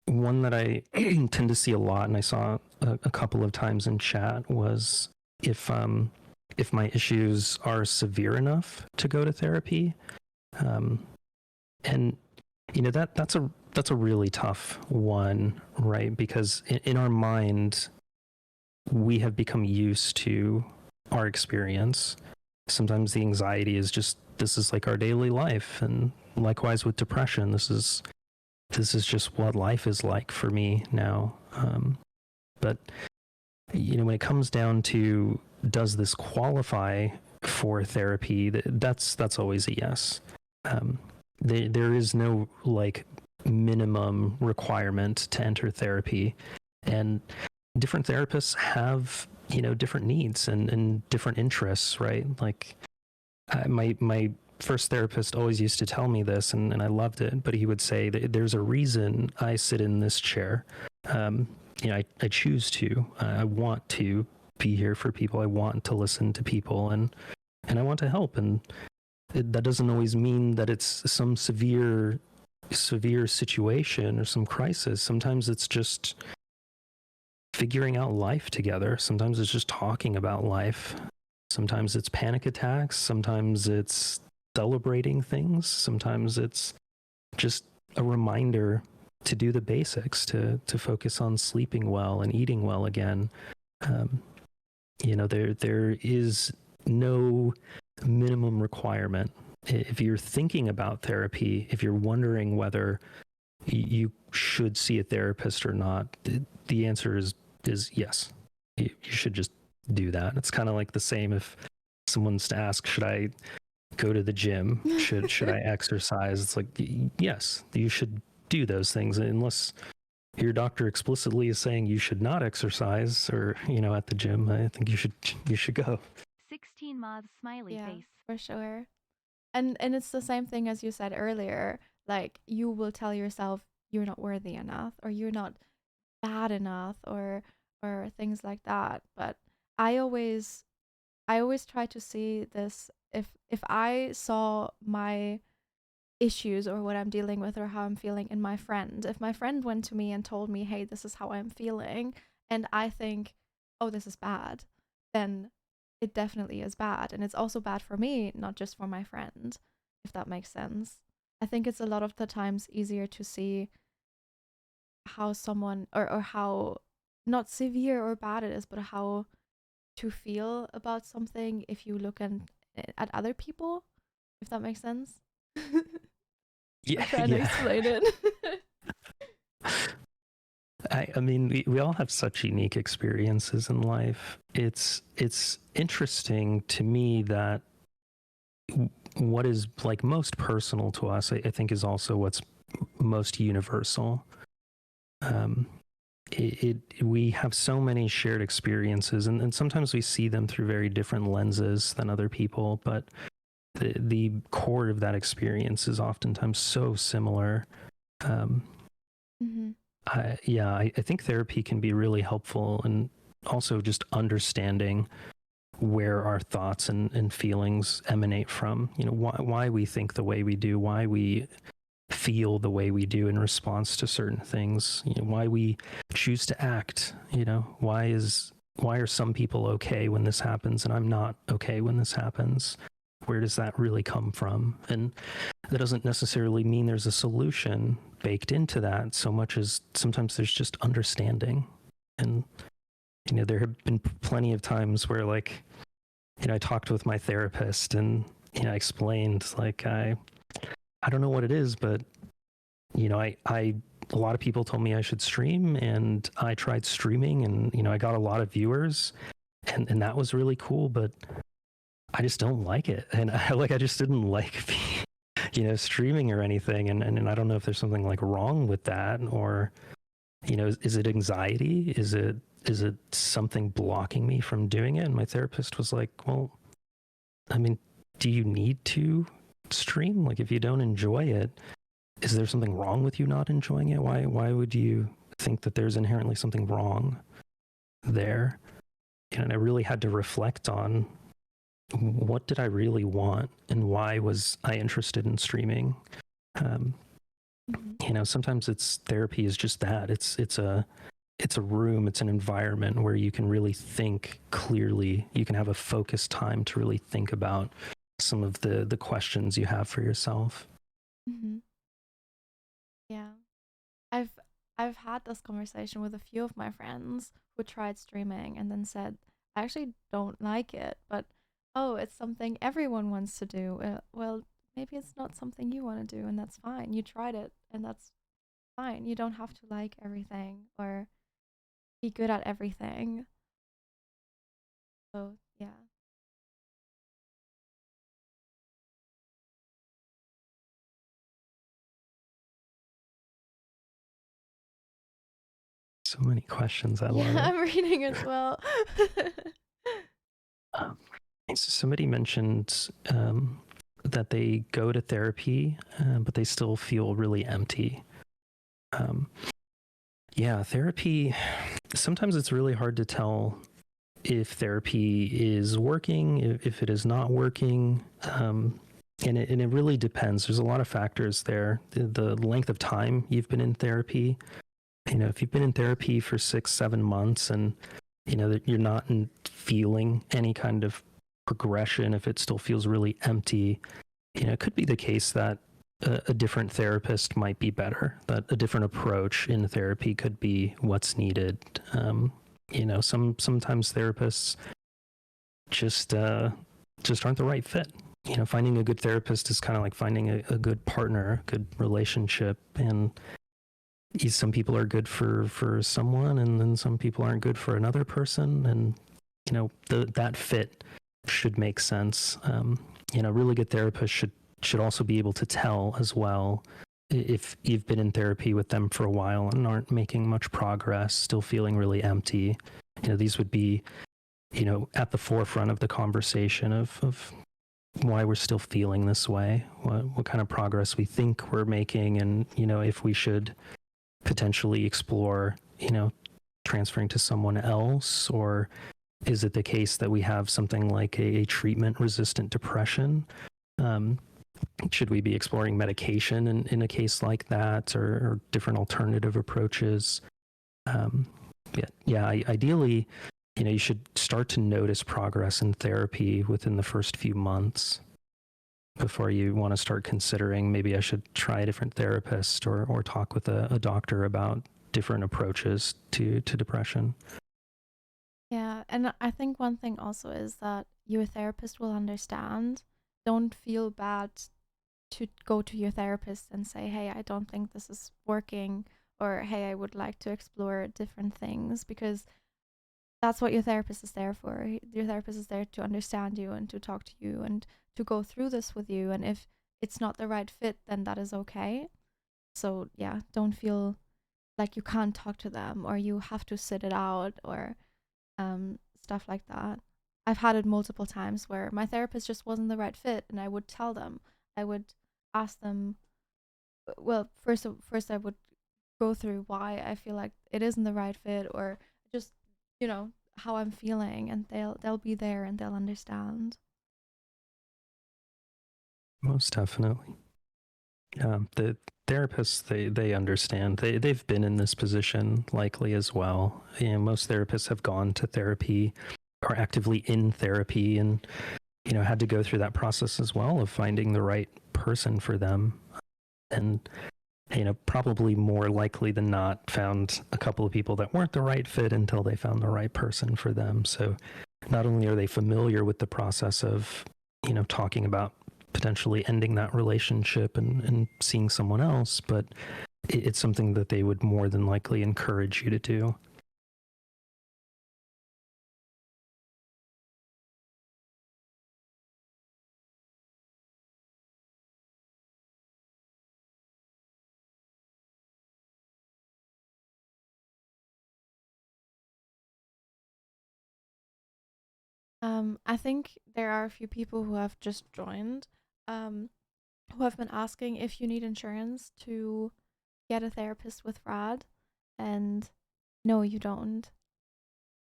one that I tend to see a lot, and I saw a couple of times in chat, was if my issues are severe enough to go to therapy, and you know that's a really tough one, right? Because in our mind, we have become used to our experience. Sometimes the anxiety is just, this is like our daily life, and likewise with depression, this is just what life is like for me now. But you know, when it comes down to, does this qualify for therapy, that's always a yes. There is no like minimum requirement to enter therapy, and different therapists have, you know, different needs and different interests, right? Like my first therapist always used to tell me this, and I loved it, but he would say that there's a reason I sit in this chair. You know, I choose to, I want to be here for people. I want to listen to people, and I want to help. And that doesn't always mean that it's some severe situation or some crisis. Sometimes it's just figuring out life together. Sometimes it's just talking about life. Sometimes it's panic attacks. Sometimes it's celebrating things. Sometimes it's just a reminder to do the basics, to focus on sleeping well and eating well again. You know, there is no minimum requirement. If you're thinking about therapy, if you're wondering whether you should see a therapist or not, the answer is yes. You should just do that. It's kind of like the same if someone's to ask, should I go to the gym? Should I exercise? It's like, yes, you should do those things, unless your doctor explicitly is saying you should not exercise or, you know, at the gym. I think you should go. 16 moths smiley face. For sure. And it's the same thing as you said earlier. Like, you will tell yourself you're not worthy enough, or you're not bad enough, or things like that. But I always try to see this, if I saw my issues or what I'm dealing with or how I'm feeling in my friend. If my friend went to me and told me, hey, this is how I'm feeling, and I think, oh, this is bad, then it definitely is bad. And it's also bad for me, not just for my friend, if that makes sense. I think it's a lot of the times easier to see how someone, or how not severe or bad it is, but how to feel about something if you look at other people, if that makes sense. Yeah, I'm trying to explain it. I mean, we all have such unique experiences in life. It's interesting to me that what is like most personal to us, I think, is also what's most universal. We have so many shared experiences, and sometimes we see them through very different lenses than other people, but the core of that experience is oftentimes so similar. Mm-hmm. I think therapy can be really helpful, and also just understanding where our thoughts and feelings emanate from. You know, why we think the way we do, why we feel the way we do in response to certain things. You know, why we choose to act. You know, why are some people okay when this happens and I'm not okay when this happens? Where does that really come from? And that doesn't necessarily mean there's a solution baked into that, so much as sometimes there's just understanding. And, you know, there have been plenty of times where, like, you know, I talked with my therapist and, you know, I explained, like, I don't know what it is, but, you know, a lot of people told me I should stream, and I tried streaming, and, you know, I got a lot of viewers, and that was really cool, but I just don't like it. And I just didn't like, you know, streaming or anything. And I don't know if there's something like wrong with that, or, you know, is it anxiety? Is it something blocking me from doing it? And my therapist was like, well, I mean, do you need to stream? Like, if you don't enjoy it, is there something wrong with you not enjoying it? Why would you think that there's inherently something wrong there? And I really had to reflect on, what did I really want, and why was I interested in streaming? Sometimes therapy is just that. It's a room, it's an environment where you can really think clearly. You can have a focused time to really think about some of the questions you have for yourself. Yeah. I've had this conversation with a few of my friends who tried streaming and then said, I actually don't like it, but oh, it's something everyone wants to do. Well, maybe it's not something you want to do, and that's fine. You tried it, and that's fine. You don't have to like everything or be good at everything. So, yeah. So many questions. I love Yeah, it. I'm reading as well. So somebody mentioned that they go to therapy, but they still feel really empty. Yeah, therapy, sometimes it's really hard to tell if therapy is working, if it is not working. And it really depends. There's a lot of factors there. The length of time you've been in therapy. If you've been in therapy for 6-7 months and that you're not feeling any kind of progression, if it still feels really empty, it could be the case that a different therapist might be better, that a different approach in therapy could be what's needed. Sometimes therapists just aren't the right fit. Finding a good therapist is kind of like finding a good partner, a good relationship, and some people are good for someone, and then some people aren't good for another person, and that fit should make sense. Really good therapists should also be able to tell as well if you've been in therapy with them for a while and aren't making much progress, still feeling really empty. These would be at the forefront of the conversation of why we're still feeling this way, what kind of progress we think we're making, and if we should potentially explore transferring to someone else, or is it the case that we have something like a treatment resistant depression? Should we be exploring medication in a case like that, or different alternative approaches? Ideally, you should start to notice progress in therapy within the first few months before you want to start considering maybe I should try a different therapist or talk with a doctor about different approaches to depression. Yeah, and I think one thing also is that your therapist will understand. Don't feel bad to go to your therapist and say, hey, I don't think this is working, or hey, I would like to explore different things, because that's what your therapist is there for. Your therapist is there to understand you and to talk to you and to go through this with you. And if it's not the right fit, then that is okay. So yeah, don't feel like you can't talk to them or you have to sit it out or stuff like that. I've had it multiple times where my therapist just wasn't the right fit, and I would tell them. I would ask them. Well, first I would go through why I feel like it isn't the right fit, or just how I'm feeling, and they'll be there and they'll understand. Most definitely. The therapists, they understand. They've been in this position likely as well. Most therapists have gone to therapy, are actively in therapy, and had to go through that process as well of finding the right person for them. And probably more likely than not found a couple of people that weren't the right fit until they found the right person for them. So not only are they familiar with the process of talking about potentially ending that relationship and seeing someone else, but it's something that they would more than likely encourage you to do. I think there are a few people who have just joined, who have been asking if you need insurance to get a therapist with Rad, and no, you don't.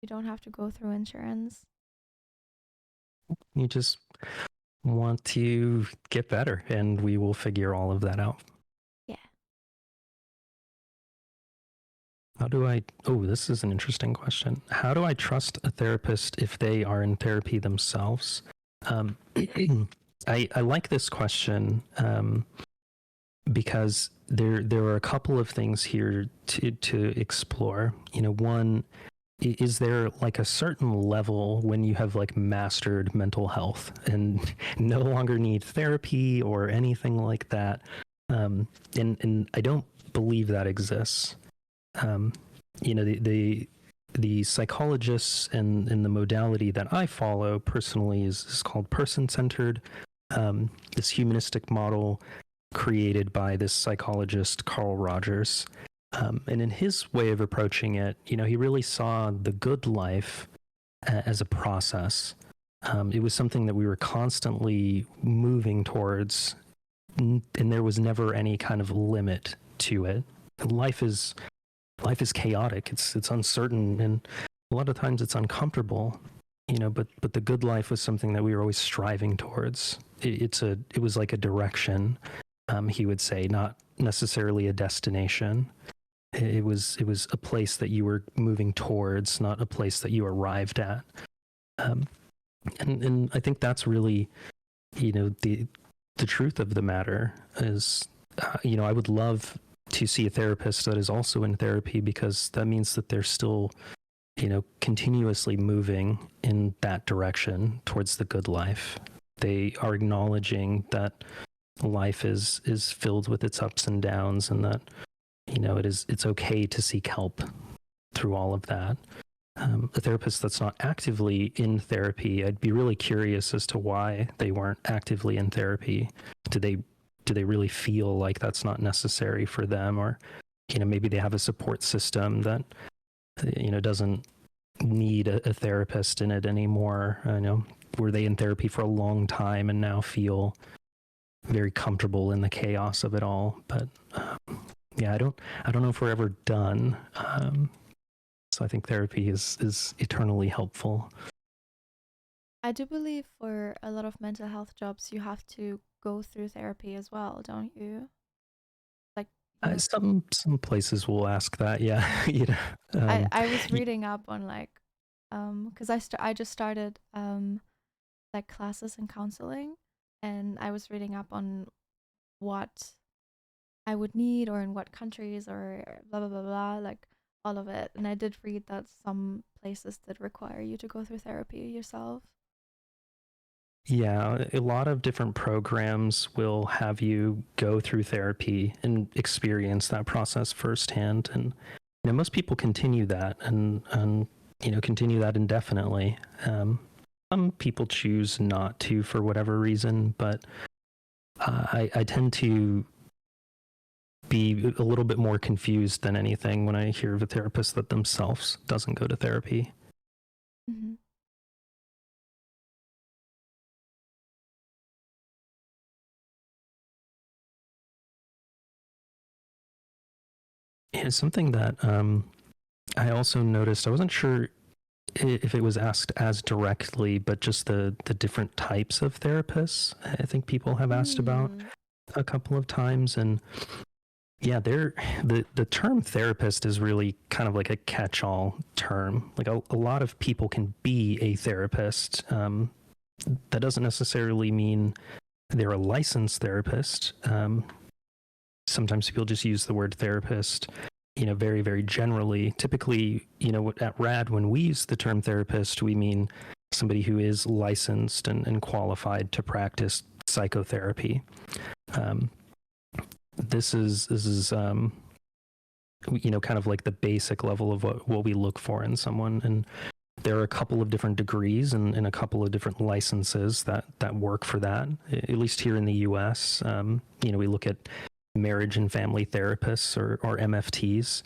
You don't have to go through insurance. You just want to get better, and we will figure all of that out. Yeah. How do I, oh, this is an interesting question. How do I trust a therapist if they are in therapy themselves? I like this question because there are a couple of things here to explore. You know, one, is there like a certain level when you have like mastered mental health and no longer need therapy or anything like that? And I don't believe that exists. You know, the psychologists and the modality that I follow personally is called person-centered. This humanistic model created by this psychologist Carl Rogers. And in his way of approaching it, you know, he really saw the good life as a process. It was something that we were constantly moving towards, and there was never any kind of limit to it. Life is chaotic. It's uncertain, and a lot of times it's uncomfortable. You know, but the good life was something that we were always striving towards. It was like a direction. He would say, not necessarily a destination. It was a place that you were moving towards, not a place that you arrived at. And I think that's really, you know, the truth of the matter is, you know, I would love to see a therapist that is also in therapy, because that means that they're still, you know, continuously moving in that direction towards the good life. They are acknowledging that life is filled with its ups and downs, and that, you know, it's okay to seek help through all of that. A therapist that's not actively in therapy, I'd be really curious as to why they weren't actively in therapy. Do they really feel like that's not necessary for them? Or, you know, maybe they have a support system that, you know, doesn't need a therapist in it anymore. You know, were they in therapy for a long time and now feel very comfortable in the chaos of it all? But yeah, I don't know if we're ever done. So I think therapy is eternally helpful. I do believe for a lot of mental health jobs, you have to go through therapy as well, don't you? Like, you know, Some places will ask that, yeah. You know, I was reading up on like, because I just started like classes in counseling, and I was reading up on what I would need or in what countries or blah blah blah blah, like all of it. And I did read that some places did require you to go through therapy yourself. Yeah, a lot of different programs will have you go through therapy and experience that process firsthand. And, you know, most people continue that and you know, continue that indefinitely. Some people choose not to for whatever reason, but I tend to be a little bit more confused than anything when I hear of a therapist that themselves doesn't go to therapy. Mm-hmm. It's something that I also noticed. I wasn't sure if it was asked as directly, but just the different types of therapists. I think people have asked about a couple of times, and yeah, the term therapist is really kind of like a catch-all term. Like a lot of people can be a therapist. That doesn't necessarily mean they're a licensed therapist. Sometimes people just use the word therapist, you know, very, very generally. Typically, you know, at RAD, when we use the term therapist, we mean somebody who is licensed and qualified to practice psychotherapy. This is you know, kind of like the basic level of what we look for in someone. And there are a couple of different degrees and a couple of different licenses that work for that, at least here in the US. You know, we look at marriage and family therapists or MFTs.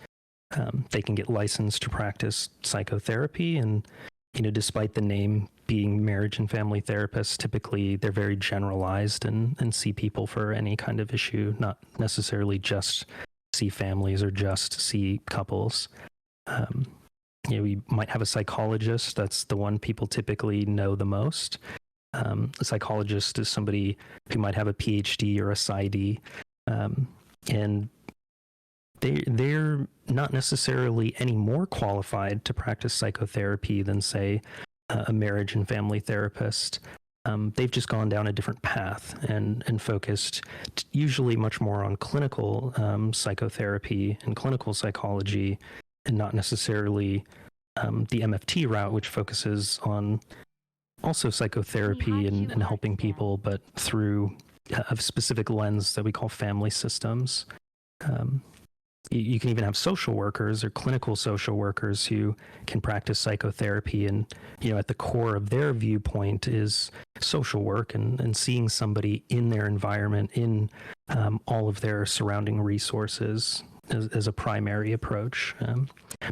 They can get licensed to practice psychotherapy, and, you know, despite the name being marriage and family therapists, typically they're very generalized and see people for any kind of issue, not necessarily just see families or just see couples. You know, we might have a psychologist. That's the one people typically know the most. A psychologist is somebody who might have a PhD or a PsyD, and they're not necessarily any more qualified to practice psychotherapy than, say, a marriage and family therapist. They've just gone down a different path and focused usually much more on clinical psychotherapy and clinical psychology, and not necessarily the MFT route, which focuses on also psychotherapy and helping people, but through a specific lens that we call family systems. You can even have social workers or clinical social workers who can practice psychotherapy, and at the core of their viewpoint is social work and seeing somebody in their environment, in all of their surrounding resources as a primary approach.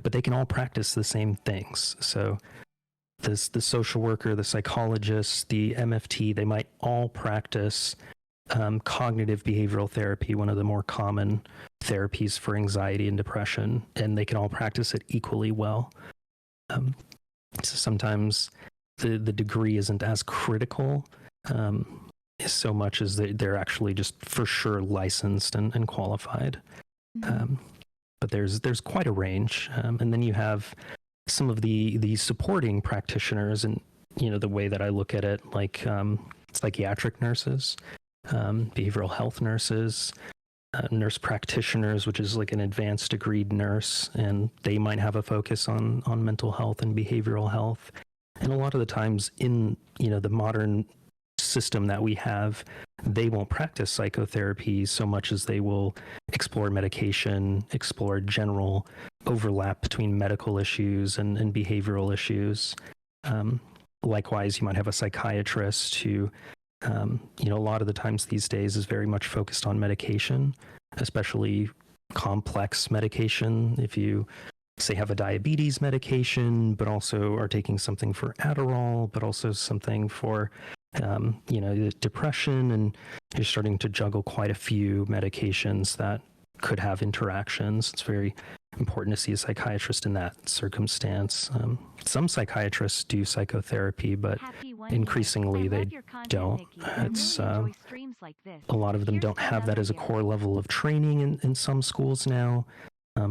But they can all practice the same things. So the social worker, the psychologist, the MFT, they might all practice cognitive behavioral therapy, one of the more common therapies for anxiety and depression, and they can all practice it equally well. So sometimes the degree isn't as critical so much as they're actually just for sure licensed and qualified. But there's quite a range, and then you have some of the supporting practitioners, and the way that I look at it, like psychiatric nurses, behavioral health nurses, nurse practitioners, which is like an advanced degreed nurse, and they might have a focus on mental health and behavioral health. And a lot of the times in the modern system that we have, they won't practice psychotherapy so much as they will explore medication, explore general overlap between medical issues and behavioral issues. Likewise, you might have a psychiatrist who a lot of the times these days is very much focused on medication, especially complex medication. If you, say, have a diabetes medication, but also are taking something for Adderall, but also something for, depression, and you're starting to juggle quite a few medications that could have interactions. It's very important to see a psychiatrist in that circumstance. Some psychiatrists do psychotherapy, but increasingly they don't. It's a lot of them don't have that as a core level of training in some schools now.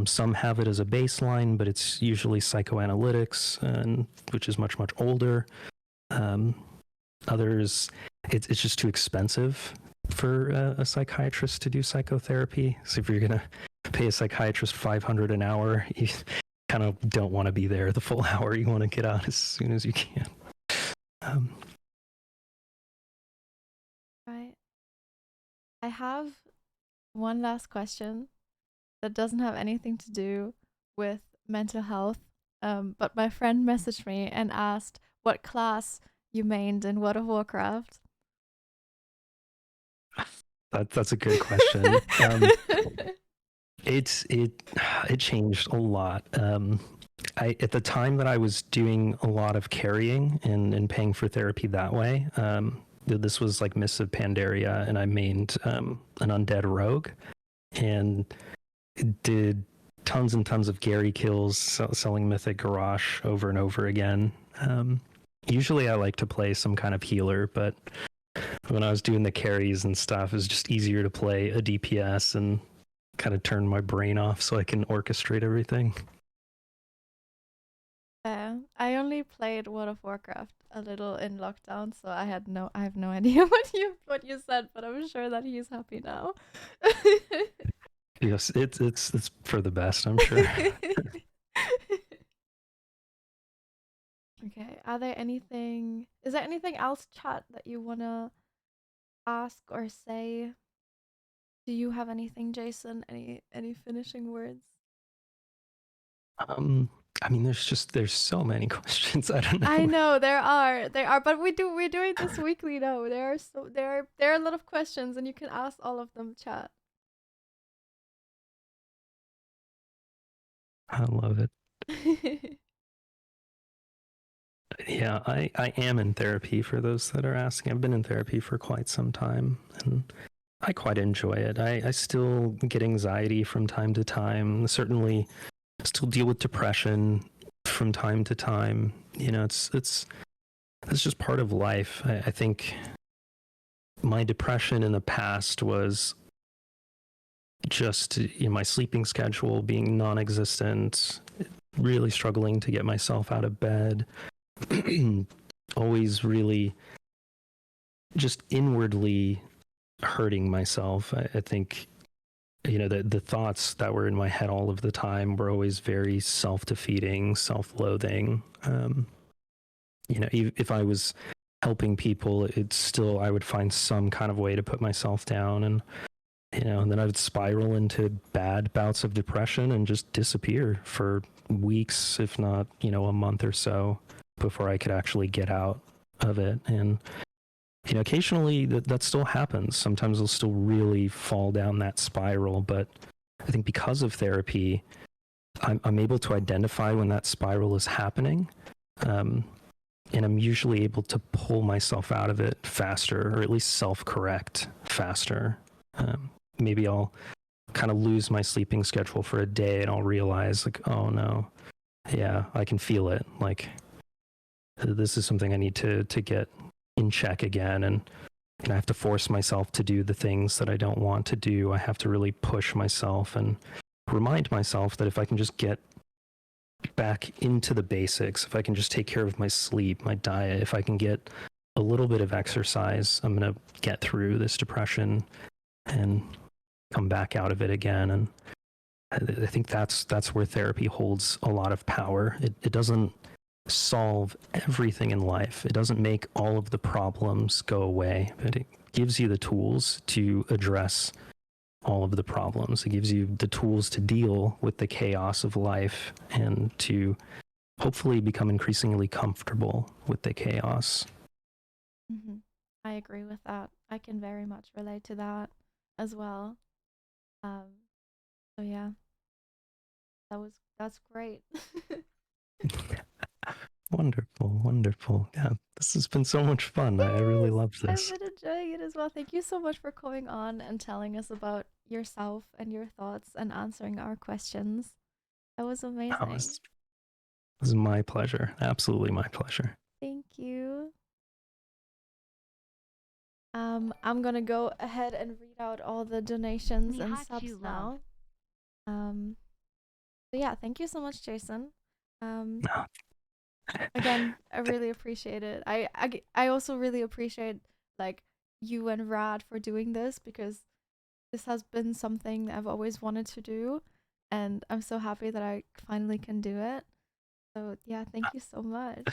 Some have it as a baseline, but it's usually psychoanalytics, which is much, much older. Others, it's just too expensive for a psychiatrist to do psychotherapy. So if you're going to pay a psychiatrist $500 an hour, you kind of don't want to be there the full hour. You want to get out as soon as you can. Right. I have one last question that doesn't have anything to do with mental health, but my friend messaged me and asked what class you mained in World of Warcraft. That's a good question. It changed a lot. At the time that I was doing a lot of carrying and paying for therapy that way, this was like Mists of Pandaria, and I mained an undead rogue and did tons and tons of Gary kills, selling Mythic Garrosh over and over again. Usually I like to play some kind of healer, but when I was doing the carries and stuff, it was just easier to play a DPS and kind of turn my brain off so I can orchestrate everything. I only played World of Warcraft a little in lockdown, so I have no idea what you said, but I'm sure that he's happy now. Yes, it's for the best, I'm sure. Okay, is there anything else, chat, that you wanna ask or say? Do you have anything, Jason? Any finishing words? I mean, there's so many questions. I don't know. I know there are, but we're doing this weekly now. There are a lot of questions, and you can ask all of them, chat. I love it. Yeah, I am in therapy, for those that are asking. I've been in therapy for quite some time, and I quite enjoy it. I still get anxiety from time to time. Certainly still deal with depression from time to time. It's it's just part of life. I think my depression in the past was just my sleeping schedule being non-existent, really struggling to get myself out of bed, always really just inwardly hurting myself. I think the thoughts that were in my head all of the time were always very self-defeating, self-loathing. If I was helping people, it's still, I would find some kind of way to put myself down, and and then I would spiral into bad bouts of depression and just disappear for weeks, if not a month or so, before I could actually get out of it. And occasionally that still happens. Sometimes I'll still really fall down that spiral, but I think because of therapy, I'm able to identify when that spiral is happening. And I'm usually able to pull myself out of it faster, or at least self-correct faster. Maybe I'll kind of lose my sleeping schedule for a day and I'll realize, like, oh no, yeah, I can feel it. Like, this is something I need to get in check again. And I have to force myself to do the things that I don't want to do. I have to really push myself and remind myself that if I can just get back into the basics, if I can just take care of my sleep, my diet, if I can get a little bit of exercise, I'm going to get through this depression and come back out of it again. And I think that's where therapy holds a lot of power. It doesn't solve everything in life. It doesn't make all of the problems go away, but it gives you the tools to address all of the problems. It gives you the tools to deal with the chaos of life and to hopefully become increasingly comfortable with the chaos. Mm-hmm. I agree with that. I can very much relate to that as well. So yeah, that's great. Wonderful. Yeah, this has been so much fun. I really Yes, love I've this. been enjoying it as well. Thank you so much for coming on and telling us about yourself and your thoughts and answering our questions. That was Oh, amazing. this is my pleasure. Absolutely my pleasure. Thank you. I'm gonna go ahead and read out all the donations and subs Nihachu now. love. So yeah, thank you so much, Jason. Um, Oh, Again, I really appreciate it. I also really appreciate like you and Rad for doing this, because this has been something that I've always wanted to do, and I'm so happy that I finally can do it. So yeah, thank you so much.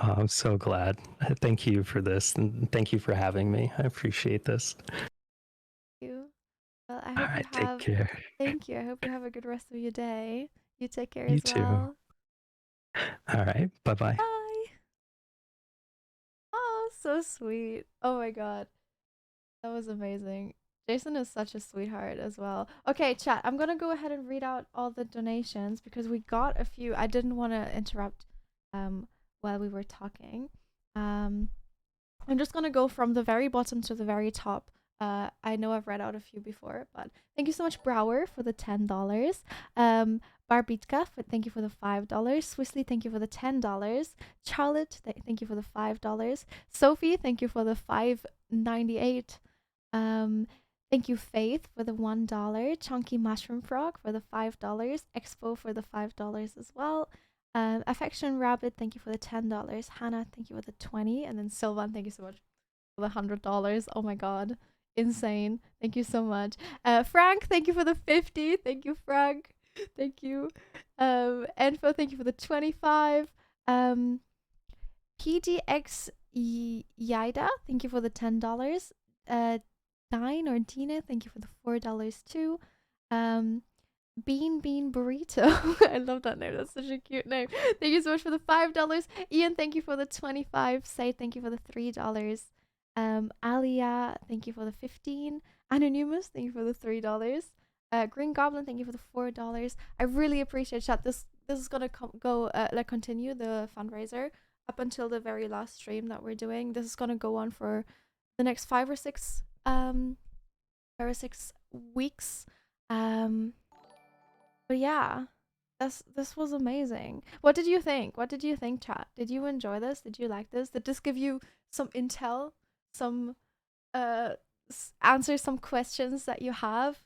Oh, I'm so glad. Thank you for this, and thank you for having me. I appreciate this. Thank you. Well, I All hope you right, take have. care. Thank you. I hope you have a good rest of your day. You take care You as too. well. All right, bye-bye. Bye. Oh, so sweet. Oh my god. That was amazing. Jason is such a sweetheart as well. Okay, chat. I'm gonna go ahead and read out all the donations because we got a few. I didn't want to interrupt while we were talking. I'm just gonna go from the very bottom to the very top. I know I've read out a few before, but thank you so much, Brower, for the $10. Barbitka, thank you for the $5. Swissley, thank you for the $10. Charlotte, thank you for the $5. Sophie, thank you for the $5.98. Thank you, Faith, for the $1. Chunky Mushroom Frog for the $5. Expo for the $5 as well. Affection Rabbit, thank you for the $10. Hannah, thank you for the 20. And then Sylvan, thank you so much for the $100. Oh my god, insane! Thank you so much. Frank, thank you for the 50. Thank you, Frank. Thank you. Enfo, thank you for the 25. PDX Yida, thank you for the $10. Dine or Dina, thank you for the $4 too. Bean Burrito. I love that name. That's such a cute name. Thank you so much for the $5. Ian, thank you for the 25. Say thank you for the $3. Alia, thank you for the 15. Anonymous, thank you for the $3. Green Goblin, thank you for the $4. I really appreciate chat. This is gonna continue the fundraiser up until the very last stream that we're doing. This is gonna go on for the next 5 or 6 weeks. But yeah, this was amazing. What did you think? What did you think, chat? Did you enjoy this? Did you like this? Did this give you some intel, some answer some questions that you have?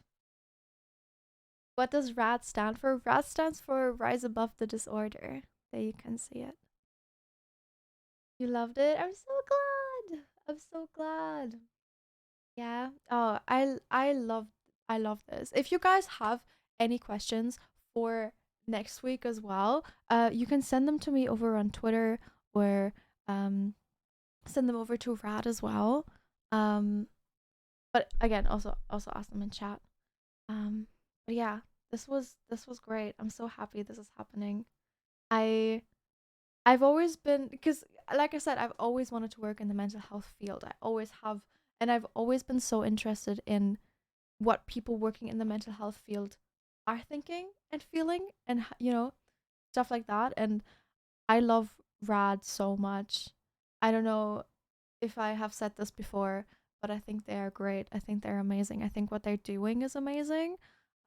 What does RAD stand for? RAD stands for Rise Above the Disorder. There you can see it. You loved it? I'm so glad. I'm so glad. Yeah. Oh, I love this. If you guys have any questions for next week as well, you can send them to me over on Twitter or send them over to Rad as well. But again, also ask them in chat. But yeah, this was great. I'm so happy this is happening. I've always been, because like I said, I've always wanted to work in the mental health field. I always have, and I've always been so interested in what people working in the mental health field are thinking and feeling, and you know, stuff like that. And I love Rad so much. I don't know if I have said this before, but I think they are great. I think they're amazing. I think what they're doing is amazing.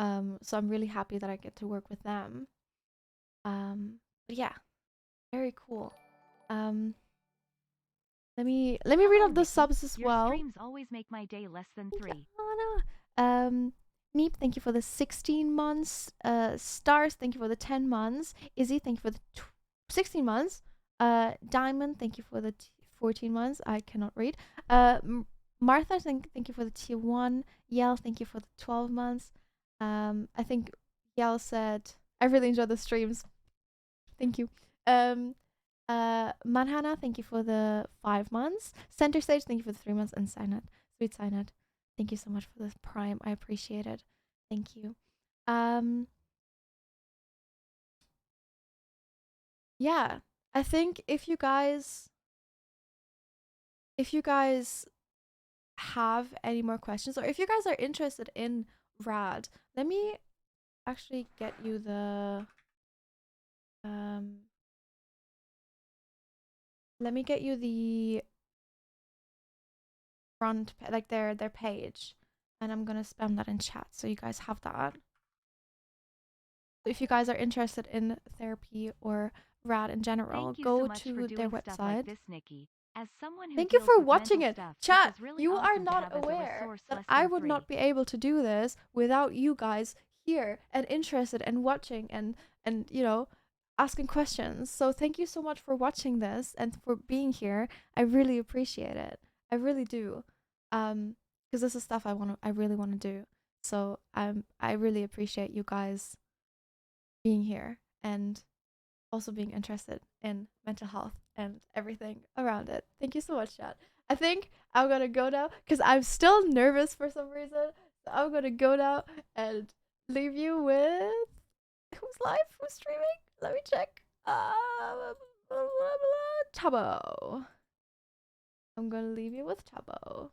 So I'm really happy that I get to work with them. But yeah, very cool. Let me read out the subs as well. Your streams always make my day less than 3. Neep, thank you for the 16 months. Stars, thank you for the 10 months. Izzy, thank you for the 16 months. Diamond, thank you for the 14 months. I cannot read. Martha, thank you for the tier 1. Yell, thank you for the 12 months. I think Yell said, I really enjoyed the streams. Thank you. Manhana, thank you for the 5 months. Center Stage, thank you for the 3 months. And Signet, Sweet Signet, thank you so much for this Prime. I appreciate it. Thank you. Yeah, I think if you guys have any more questions, or if you guys are interested in Rad, let me actually get you the let me get you the front, like their page, and I'm gonna spam that in chat so you guys have that. If you guys are interested in therapy or Rad in general, go to their website. Like this, Nikki. As someone who Thank you for watching it. Stuff, Chat, really you are awesome not aware that I would not be able to do this without you guys here and interested and watching and you know, asking questions. So thank you so much for watching this and for being here. I really appreciate it. I really do. Because this is stuff I really want to do. So I really appreciate you guys being here and also being interested in mental health and everything around it. Thank you so much, chat. I think I'm gonna go now because I'm still nervous for some reason. So I'm gonna go now and leave you with who's live, who's streaming. Let me check. Tabo. I'm gonna leave you with Tabo.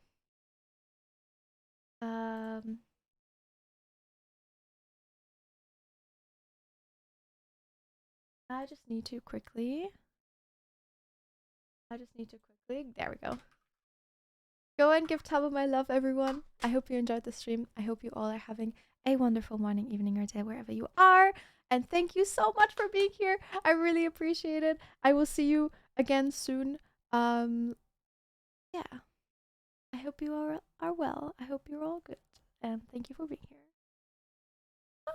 I just need to quickly. There we go. Go and give Tabo my love, everyone. I hope you enjoyed the stream. I hope you all are having a wonderful morning, evening, or day wherever you are. And thank you so much for being here. I really appreciate it. I will see you again soon. Yeah. I hope you are well. I hope you're all good. And thank you for being here. Bye.